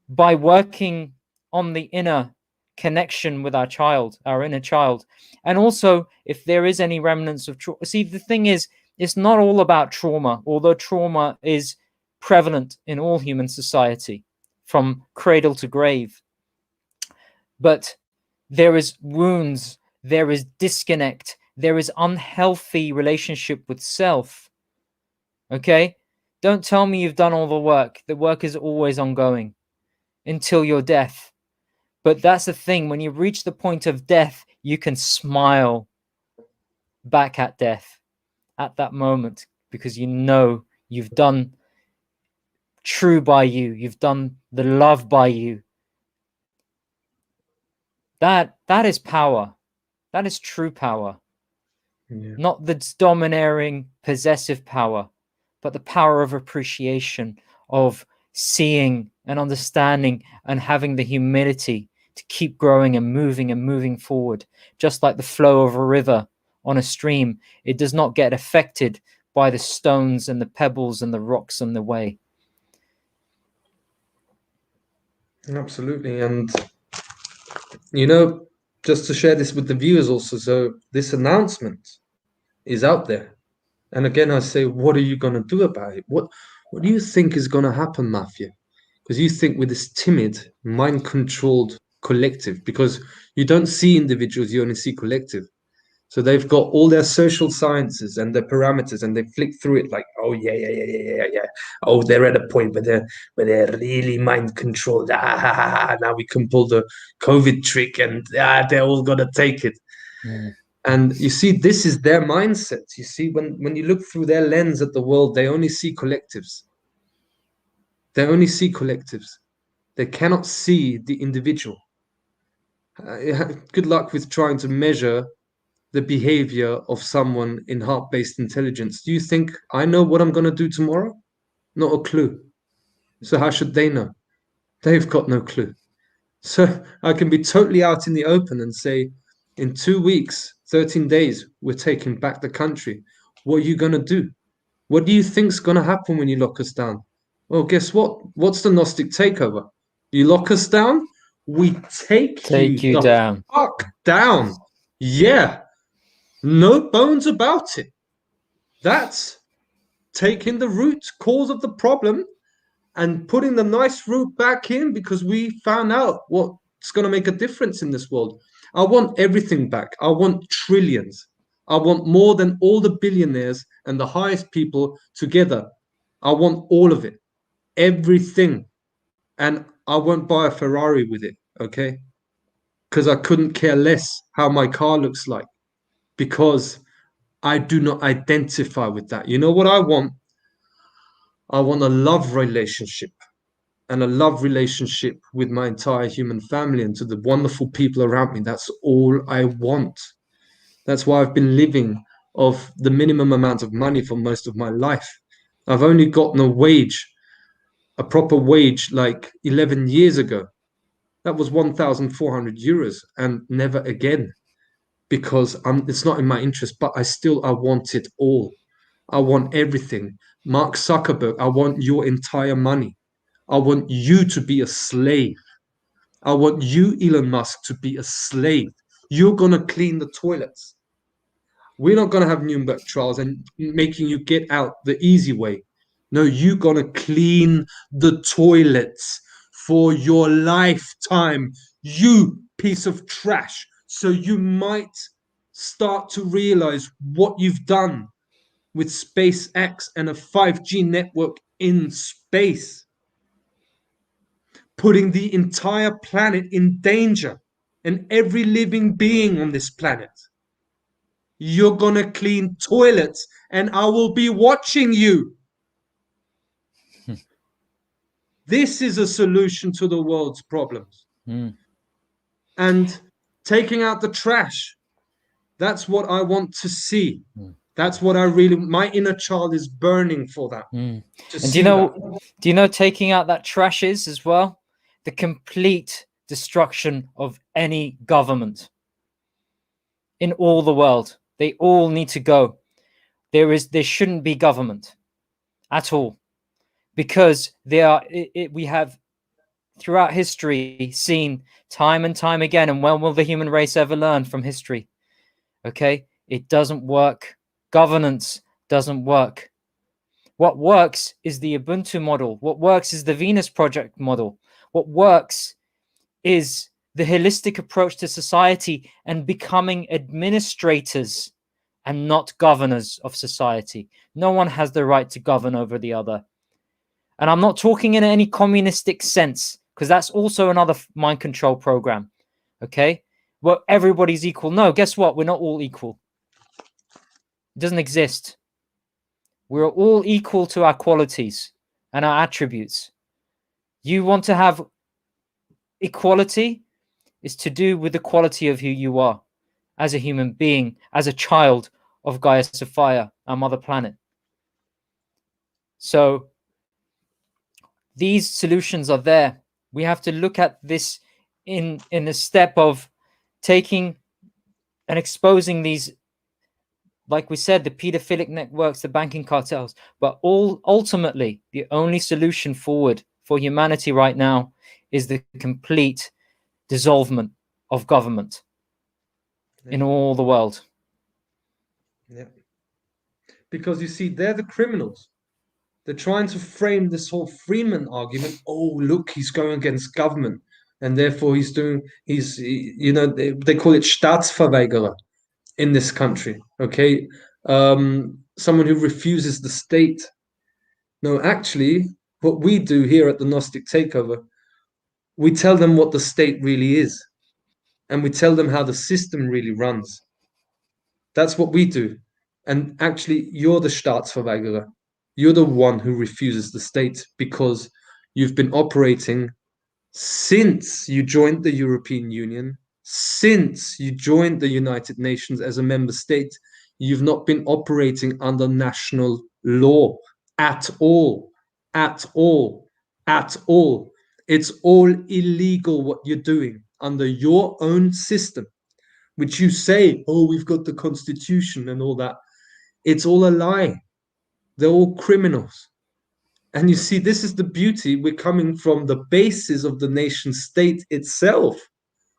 by working on the inner connection with our child, our inner child. And also, if there is any remnants of trauma. See, the thing is, it's not all about trauma, although trauma is prevalent in all human society from cradle to grave. But there is wounds, there is disconnect, there is unhealthy relationship with self. Okay? Don't tell me you've done all the work. The work is always ongoing until your death. But that's the thing. When you reach the point of death, you can smile back at death at that moment, because you know you've done true by you. You've done the love by you. That is power. That is true power. Yeah. Not the domineering, possessive power, but the power of appreciation, of seeing and understanding and having the humility to keep growing and moving forward. Just like the flow of a river on a stream, it does not get affected by the stones and the pebbles and the rocks on the way. Absolutely. And, you know, just to share this with the viewers also, so this announcement is out there. And again, I say, what are you going to do about it? What do you think is going to happen, Mafia? Because you think with this timid, mind-controlled collective, because you don't see individuals, you only see collective. So they've got all their social sciences and their parameters, and they flick through it like, oh yeah. Oh, they're at a point where they're really mind controlled. Now we can pull the COVID trick, and they're all gonna take it. Mm. And you see, this is their mindset. You see, when you look through their lens at the world, they only see collectives. They only see collectives. They cannot see the individual. Good luck with trying to measure the behavior of someone in heart-based intelligence. Do you think I know what I'm going to do tomorrow? Not a clue. So how should they know? They've got no clue. So I can be totally out in the open and say, in 2 weeks, 13 days, we're taking back the country. What are you going to do? What do you think's going to happen when you lock us down? Well, guess what? What's the Gnostic takeover? You lock us down, we take you the down. fuck down. Yeah. No bones about it. That's taking the root cause of the problem and putting the nice root back in, because we found out what's going to make a difference in this world. I want everything back. I want trillions. I want more than all the billionaires and the highest people together. I want all of it. Everything. And I won't buy a Ferrari with it, okay? Because I couldn't care less how my car looks like, because I do not identify with that. You know what I want? I want a love relationship, and a love relationship with my entire human family and to the wonderful people around me. That's all I want. That's why I've been living off the minimum amount of money for most of my life. I've only gotten a proper wage, like 11 years ago. That was 1,400 euros, and never again. Because it's not in my interest, but I want it all. I want everything. Mark Zuckerberg, I want your entire money. I want you to be a slave. I want you, Elon Musk, to be a slave. You're going to clean the toilets. We're not going to have Nuremberg trials and making you get out the easy way. No, you're going to clean the toilets for your lifetime, you piece of trash. So you might start to realize what you've done with SpaceX and a 5G network in space, putting the entire planet in danger and every living being on this planet. You're going to clean toilets and I will be watching you. This is a solution to the world's problems. Mm. And taking out the trash, that's what I want to see. That's what my inner child is burning for that. And do you know taking out that trash is as well? The complete destruction of any government in all the world. They all need to go. There shouldn't be government at all, because we have throughout history seen time and time again, and when will the human race ever learn from history? Okay, it doesn't work. Governance doesn't work. What works is the Ubuntu model. What works is the Venus Project model. What works is the holistic approach to society and becoming administrators and not governors of society. No one has the right to govern over the other. And I'm not talking in any communistic sense, because that's also another mind control program. Okay? Well, everybody's equal. No, guess what? We're not all equal. It doesn't exist. We're all equal to our qualities and our attributes. You want to have equality, is to do with the quality of who you are as a human being, as a child of Gaia Sophia, our mother planet. So these solutions are there. We have to look at this in the step of taking and exposing these, like we said, the pedophilic networks, the banking cartels, but ultimately the only solution forward for humanity right now is the complete dissolvement of government in all the world. Yeah. Because you see, they're the criminals. They're trying to frame this whole Freeman argument. Oh, look, he's going against government. And therefore they call it Staatsverweigerer in this country. Okay. Someone who refuses the state. No, actually, what we do here at the Gnostic Takeover, we tell them what the state really is. And we tell them how the system really runs. That's what we do. And actually, you're the Staatsverweigerer. You're the one who refuses the state because you've been operating since you joined the European Union, since you joined the United Nations as a member state. You've not been operating under national law at all, at all, at all. It's all illegal what you're doing under your own system, which you say, oh, we've got the constitution and all that. It's all a lie. They're all criminals. And you see, this is the beauty. We're coming from the basis of the nation state itself.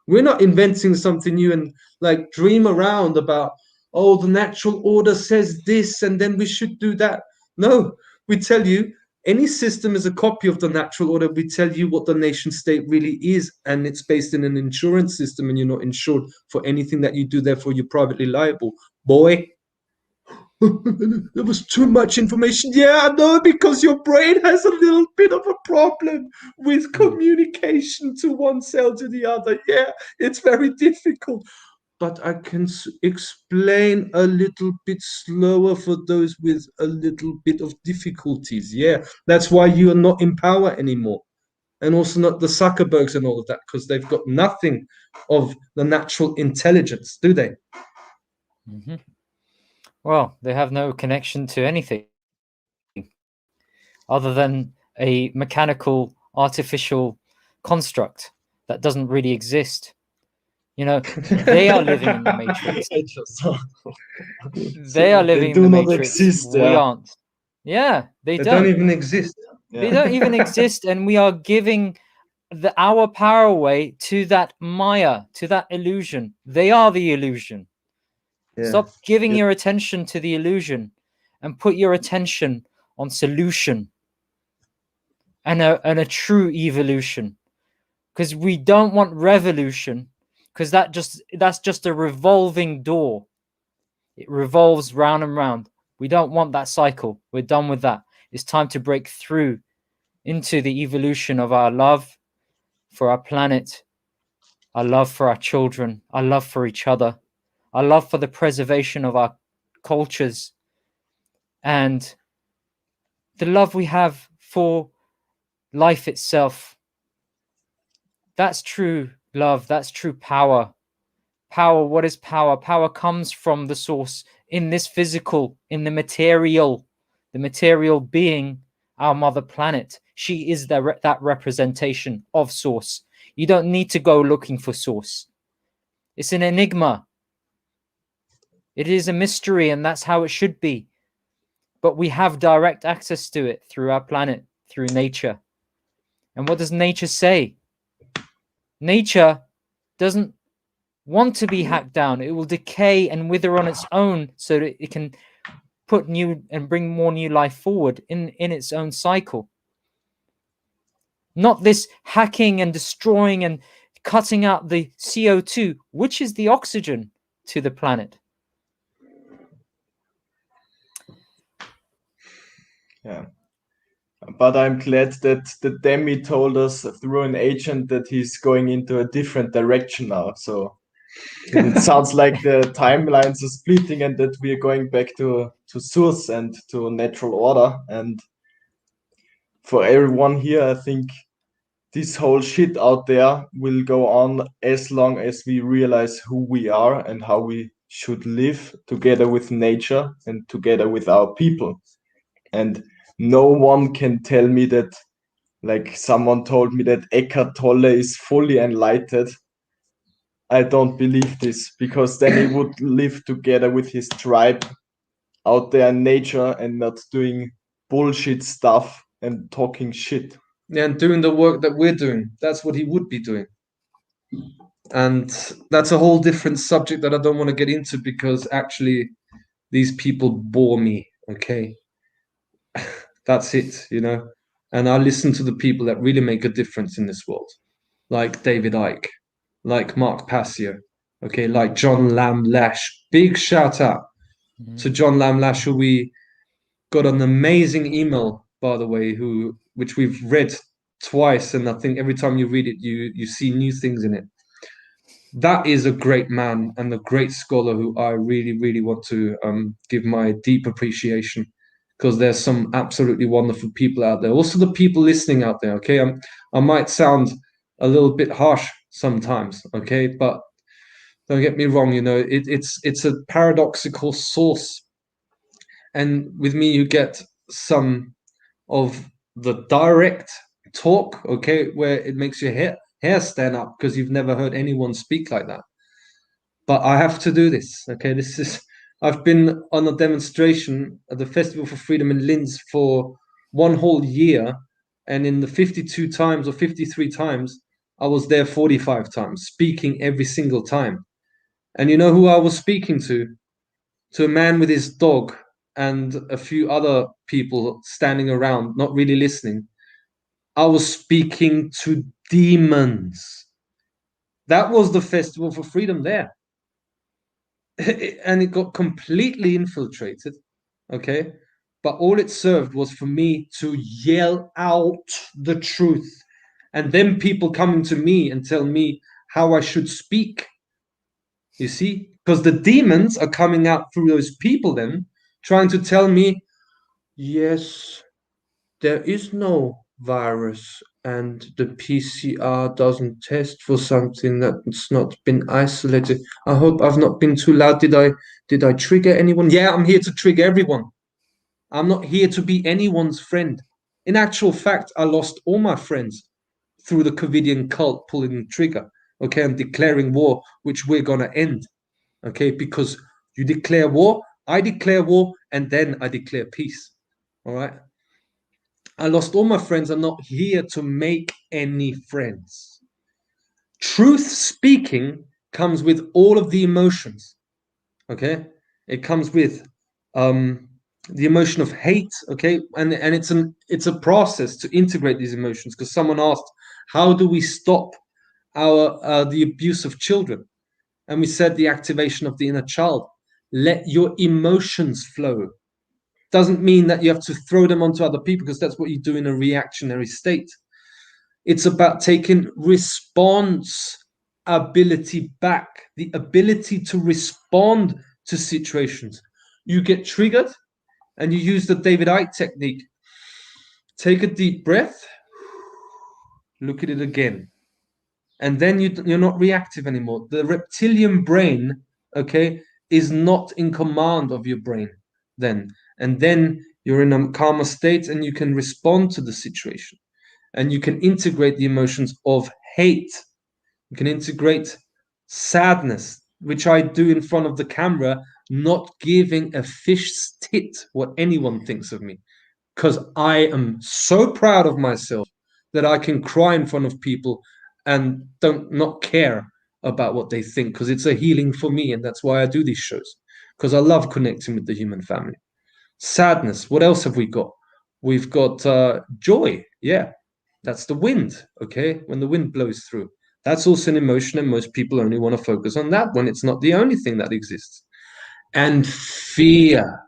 We're not inventing something new and like dream around about, oh, the natural order says this and then we should do that. No, we tell you any system is a copy of the natural order. We tell you what the nation state really is, and it's based in an insurance system, and you're not insured for anything that you do, therefore you're privately liable. Boy, there was too much information. Yeah, I know, because your brain has a little bit of a problem with communication to one cell to the other. Yeah, it's very difficult. But I can explain a little bit slower for those with a little bit of difficulties. Yeah, that's why you are not in power anymore. And also not the Zuckerbergs and all of that, because they've got nothing of the natural intelligence, do they? Mm-hmm. Well, they have no connection to anything other than a mechanical, artificial construct that doesn't really exist. You know, they are living in the matrix. They are living in the matrix. Exist, we aren't. Yeah, they don't even exist. They don't even exist, and we are giving our power away to that Maya, to that illusion. They are the illusion. Yeah. Stop giving your attention to the illusion and put your attention on solution and a true evolution. Because we don't want revolution, because that's just a revolving door. It revolves round and round. We don't want that cycle. We're done with that. It's time to break through into the evolution of our love for our planet, our love for our children, our love for each other, our love for the preservation of our cultures, and the love we have for life itself. That's true love. That's true power. Power, what is power? Power comes from the source in this physical, in the material being, our mother planet. She is that representation of source. You don't need to go looking for source. It's an enigma. It is a mystery, and that's how it should be. But we have direct access to it through our planet, through nature. And what does nature say? Nature doesn't want to be hacked down. It will decay and wither on its own so that it can put new and bring more new life forward in its own cycle. Not this hacking and destroying and cutting out the CO2, which is the oxygen to the planet. Yeah. But I'm glad that the Demi told us through an agent that he's going into a different direction now. So it sounds like the timelines are splitting and that we are going back to source and to natural order. And for everyone here, I think this whole shit out there will go on as long as we realize who we are and how we should live together with nature and together with our people. And no one can tell me that, like someone told me that Eckhart Tolle is fully enlightened. I don't believe this, because then he would live together with his tribe out there in nature and not doing bullshit stuff and talking shit. Yeah, and doing the work that we're doing. That's what he would be doing. And that's a whole different subject that I don't want to get into, because actually these people bore me, okay? That's it, you know? And I listen to the people that really make a difference in this world, like David Icke, like Mark Passio, okay, like John Lamb Lash. Big shout out to John Lamb Lash, who we got an amazing email, by the way, which we've read twice, and I think every time you read it, you see new things in it. That is a great man and a great scholar who I really, really want to give my deep appreciation, because there's some absolutely wonderful people out there. Also, the people listening out there, okay? I might sound a little bit harsh sometimes, okay? But don't get me wrong, you know, it's a paradoxical source. And with me, you get some of the direct talk, okay, where it makes your hair stand up because you've never heard anyone speak like that. But I have to do this, okay? I've been on a demonstration at the Festival for Freedom in Linz for one whole year, and in the 52 times or 53 times, I was there 45 times, speaking every single time. And you know who I was speaking to? To a man with his dog and a few other people standing around, not really listening. I was speaking to demons. That was the Festival for Freedom there. And it got completely infiltrated, okay? But all it served was for me to yell out the truth. And then people coming to me and tell me how I should speak. You see? Because the demons are coming out through those people then, trying to tell me, yes, there is no virus and the PCR doesn't test for something that's not been isolated. I hope I've not been too loud. Did I trigger anyone? Yeah, I'm here to trigger everyone. I'm not here to be anyone's friend. In actual fact, I lost all my friends through the Covidian cult pulling the trigger, okay, and declaring war, which we're gonna end, okay, because you declare war, I declare war, and then I declare peace, all right? I lost all my friends. I'm not here to make any friends. Truth speaking comes with all of the emotions, okay? It comes with the emotion of hate, okay? And it's a process to integrate these emotions, because someone asked, how do we stop the abuse of children? And we said the activation of the inner child. Let your emotions flow. Doesn't mean that you have to throw them onto other people, because that's what you do in a reactionary state. It's about taking response ability back, the ability to respond to situations. You get triggered and you use the David Icke technique. Take a deep breath, look at it again. And then you're not reactive anymore. The reptilian brain, okay, is not in command of your brain then. And then you're in a calmer state and you can respond to the situation. And you can integrate the emotions of hate. You can integrate sadness, which I do in front of the camera, not giving a fish's tit what anyone thinks of me. Because I am so proud of myself that I can cry in front of people and not care about what they think, because it's a healing for me. And that's why I do these shows, because I love connecting with the human family. Sadness. What else have we got? We've got joy. Yeah, that's the wind. Okay, when the wind blows through, that's also an emotion, and most people only want to focus on that when it's not the only thing that exists. And fear.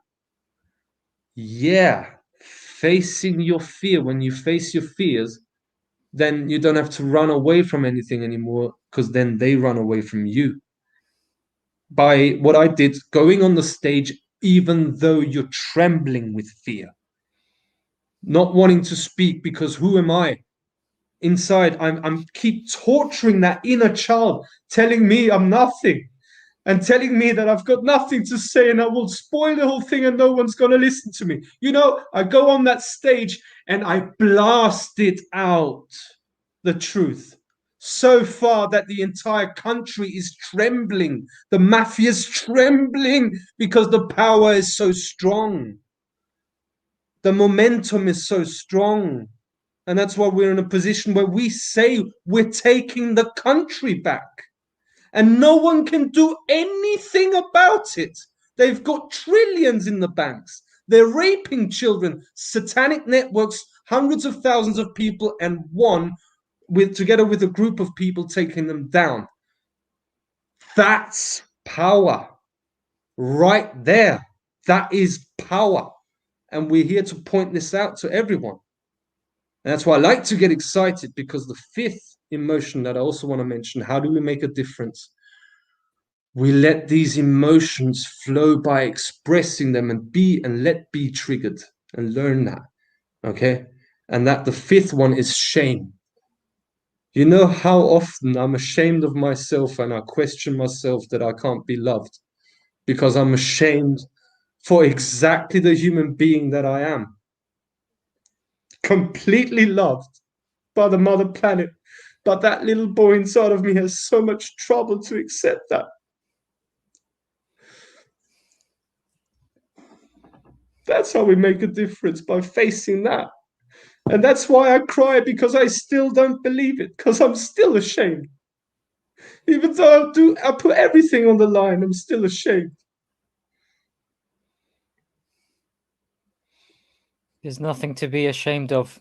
Yeah, facing your fear. When you face your fears, then you don't have to run away from anything anymore, because then they run away from you. By what I did, going on the stage, even though you're trembling with fear, not wanting to speak because who am I? Inside, I'm keep torturing that inner child, telling me I'm nothing, and telling me that I've got nothing to say and I will spoil the whole thing and no one's going to listen to me. You know, I go on that stage and I blast it out, the truth, so far that the entire country is trembling. The Mafia is trembling because the power is so strong. The momentum is so strong. And that's why we're in a position where we say we're taking the country back. And no one can do anything about it. They've got trillions in the banks. They're raping children, satanic networks, hundreds of thousands of people, and together with a group of people taking them down. That's power right there. That is power. And we're here to point this out to everyone. And that's why I like to get excited, because the fifth emotion that I also want to mention, how do we make a difference? We let these emotions flow by expressing them and let be triggered and learn that. Okay? And that the fifth one is shame. You know how often I'm ashamed of myself and I question myself that I can't be loved because I'm ashamed for exactly the human being that I am. Completely loved by the mother planet, but that little boy inside of me has so much trouble to accept that. That's how we make a difference, by facing that. And that's why I cry, because I still don't believe it, because I'm still ashamed. Even though I put everything on the line, I'm still ashamed. There's nothing to be ashamed of.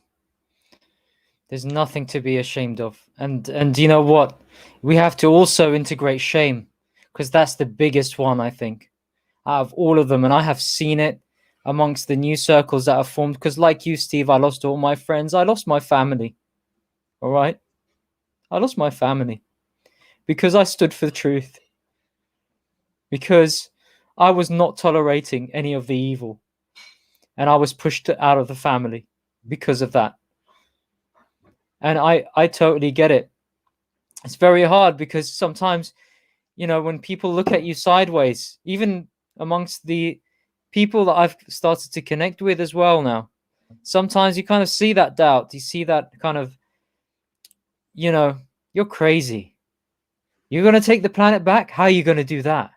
There's nothing to be ashamed of. And you know what? We have to also integrate shame, because that's the biggest one, I think, out of all of them. And I have seen it amongst the new circles that have formed, because like you, Steve, I lost all my friends. I lost my family. All right? I lost my family because I stood for the truth, because I was not tolerating any of the evil, and I was pushed out of the family because of that. And I totally get it. It's very hard, because sometimes, you know, when people look at you sideways, even amongst the people that I've started to connect with as well now, sometimes you kind of see that doubt. You see that kind of, you know, you're crazy. You're going to take the planet back? How are you going to do that?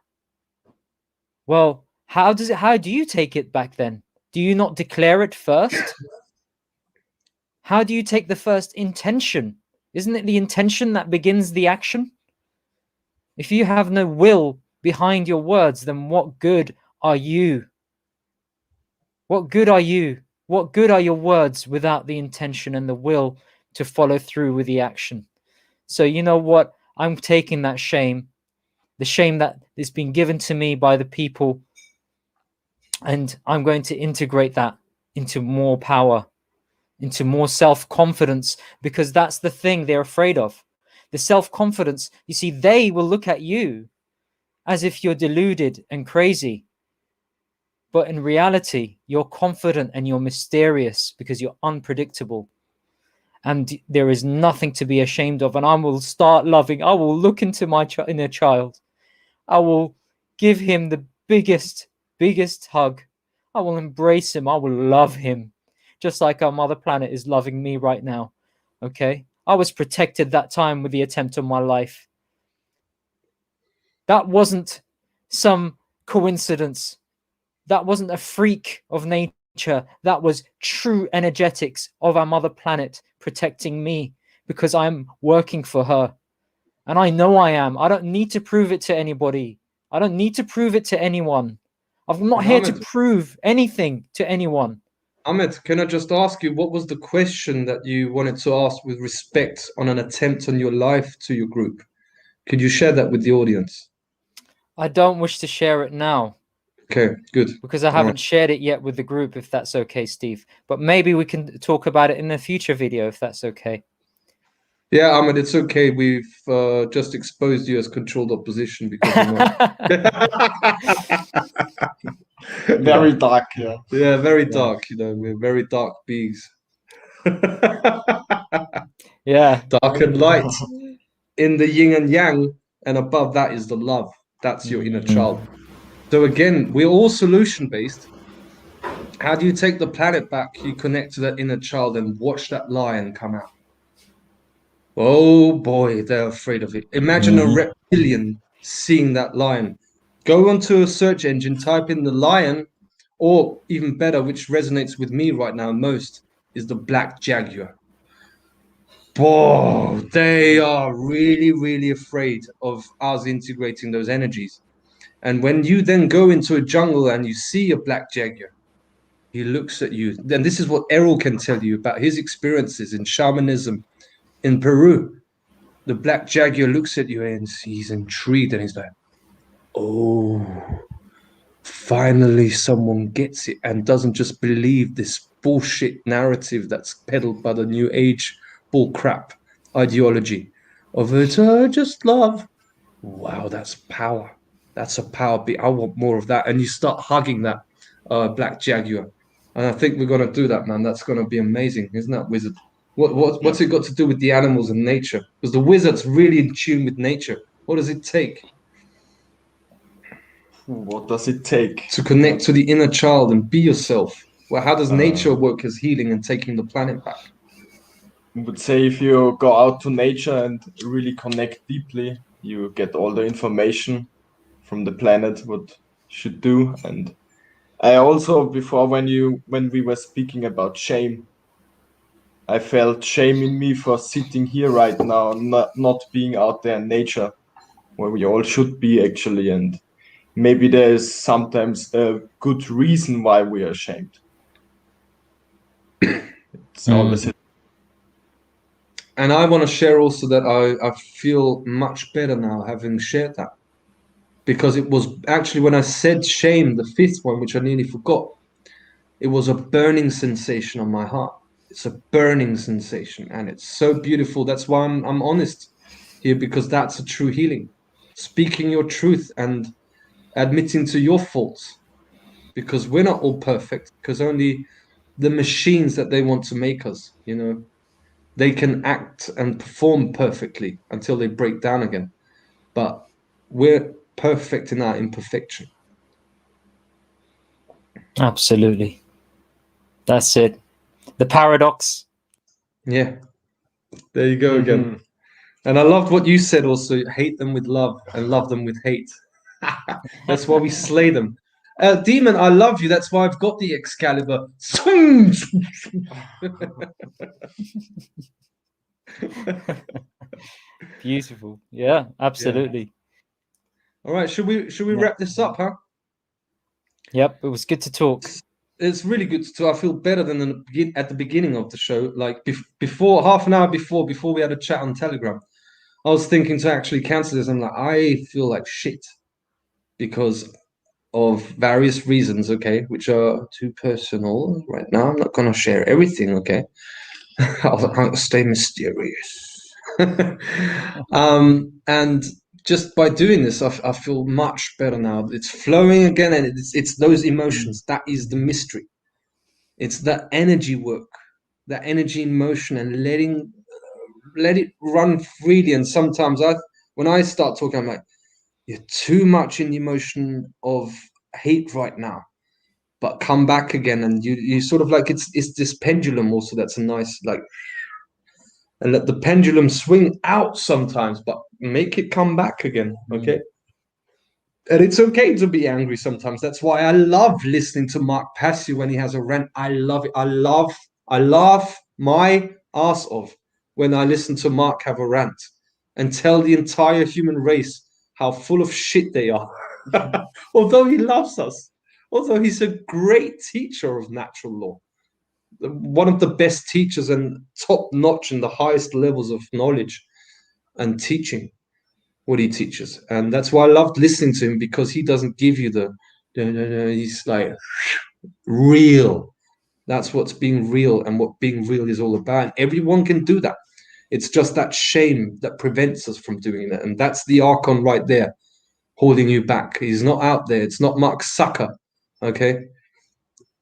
Well, how do you take it back then? Do you not declare it first? How do you take the first intention? Isn't it the intention that begins the action? If you have no will behind your words, then what good are you? What good are you? What good are your words without the intention and the will to follow through with the action? So you know what? I'm taking that shame, the shame that is being given to me by the people, and I'm going to integrate that into more power, into more self-confidence, because that's the thing they're afraid of. The self-confidence, you see, they will look at you as if you're deluded and crazy. But in reality, you're confident and you're mysterious because you're unpredictable. And there is nothing to be ashamed of. And I will start loving. I will look into my inner child. I will give him the biggest hug. I will embrace him. I will love him. Just like our mother planet is loving me right now. Okay? I was protected that time with the attempt on my life. That wasn't some coincidence. That wasn't a freak of nature. That was true energetics of our mother planet protecting me, because I'm working for her. And I know I am. I don't need to prove it to anybody. I don't need to prove it to anyone. I'm not here to Ahmed. prove anything to anyone. Ahmed, can I just ask you, what was the question that you wanted to ask with respect on an attempt on your life to your group? Could you share that with the audience? I don't wish to share it now Okay, good. because I haven't shared it yet with the group, if that's okay, Steve. But maybe we can talk about it in a future video, if that's okay. Yeah, Ahmed, it's okay. We've just exposed you as controlled opposition because you're not. Very dark, yeah. Yeah, very dark. You know, we're very dark beings. Yeah. Dark and light in the yin and yang, and above that is the love. That's your inner child. So again, we're all solution based. How do you take the planet back? You connect to that inner child and watch that lion come out. Oh boy, they're afraid of it. Imagine a reptilian seeing that lion. Go onto a search engine, type in the lion, or even better, which resonates with me right now most, is the black jaguar. Whoa, they are really, really afraid of us integrating those energies. And when you then go into a jungle and you see a black jaguar, he looks at you. And this is what Errol can tell you about his experiences in shamanism in Peru. The black jaguar looks at you and he's intrigued and he's like, oh, finally someone gets it and doesn't just believe this bullshit narrative that's peddled by the new age bullcrap ideology of it's just love. Wow, that's power. That's a power beat. I want more of that. And you start hugging that black jaguar. And I think we're going to do that, man. That's going to be amazing, isn't that, Wizard? What's it got to do with the animals and nature? Because the Wizard's really in tune with nature. What does it take What does it take? to connect to the inner child and be yourself? Well, how does nature work as healing and taking the planet back? I would say if you go out to nature and really connect deeply, you get all the information from the planet what you should do. And I also, before when we were speaking about shame, I felt shame in me for sitting here right now, not being out there in nature, where we all should be actually. And maybe there is sometimes a good reason why we are ashamed. It's always. And I want to share also that I feel much better now having shared that. Because it was actually when I said shame, the fifth one, which I nearly forgot, it was a burning sensation on my heart. It's a burning sensation and it's so beautiful. That's why I'm honest here, because that's a true healing. Speaking your truth and admitting to your faults, because we're not all perfect, because only the machines that they want to make us, you know, they can act and perform perfectly until they break down again. But we're perfect in our imperfection. Absolutely. That's it. The paradox. Yeah. There you go again. And I loved what you said also, hate them with love and love them with hate. That's why we slay them. Demon, I love you. That's why I've got the Excalibur. Beautiful. Yeah, absolutely. Yeah. All right, should we wrap this up, huh? Yep, it was good to talk. It's really good to. I feel better than at the beginning of the show. Like before, half an hour before we had a chat on Telegram, I was thinking to actually cancel this. I'm like, I feel like shit because of various reasons, okay, which are too personal right now. I'm not going to share everything, okay? I'll stay mysterious. And just by doing this, I feel much better now. It's flowing again, and it's those emotions. That is the mystery. It's that energy work, that energy in motion, and let it run freely. And sometimes when I start talking, I'm like, you're too much in the emotion of hate right now, but come back again, and you sort of like it's this pendulum also. That's a nice like. And let the pendulum swing out sometimes, but make it come back again, okay? And it's okay to be angry sometimes. That's why I love listening to Mark Passy when he has a rant. I love it. I laugh my ass off when I listen to Mark have a rant and tell the entire human race how full of shit they are. Although he loves us. although he's a great teacher of natural law, one of the best teachers and top notch in the highest levels of knowledge and teaching what he teaches. And that's why I loved listening to him, because he doesn't give you the he's like real. That's what's being real and what being real is all about. And everyone can do that. It's just that shame that prevents us from doing that. And that's the Archon right there, holding you back. He's not out there. It's not Mark Zucker, okay?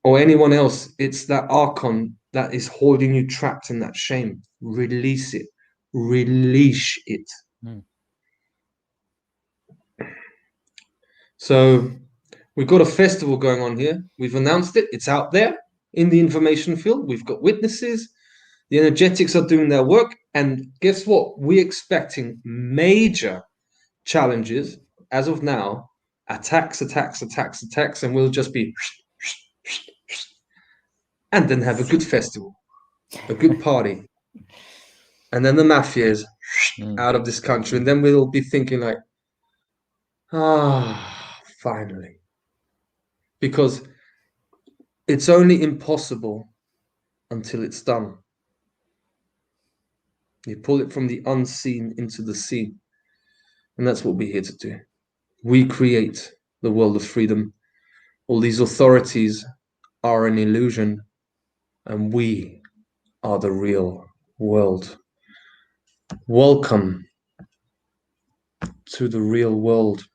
Or anyone else. It's that Archon that is holding you trapped in that shame. Release it. Release it. So we've got a festival going on here. We've announced it. It's out there in the information field. We've got witnesses. The energetics are doing their work. And guess what? We're expecting major challenges as of now. Attacks, and we'll just be and then have a good festival, a good party. And then the Mafia is out of this country. And then we'll be thinking like, finally. Because it's only impossible until it's done. You pull it from the unseen into the seen. And that's what we're here to do. We create the world of freedom. All these authorities are an illusion, and we are the real world. Welcome to the real world.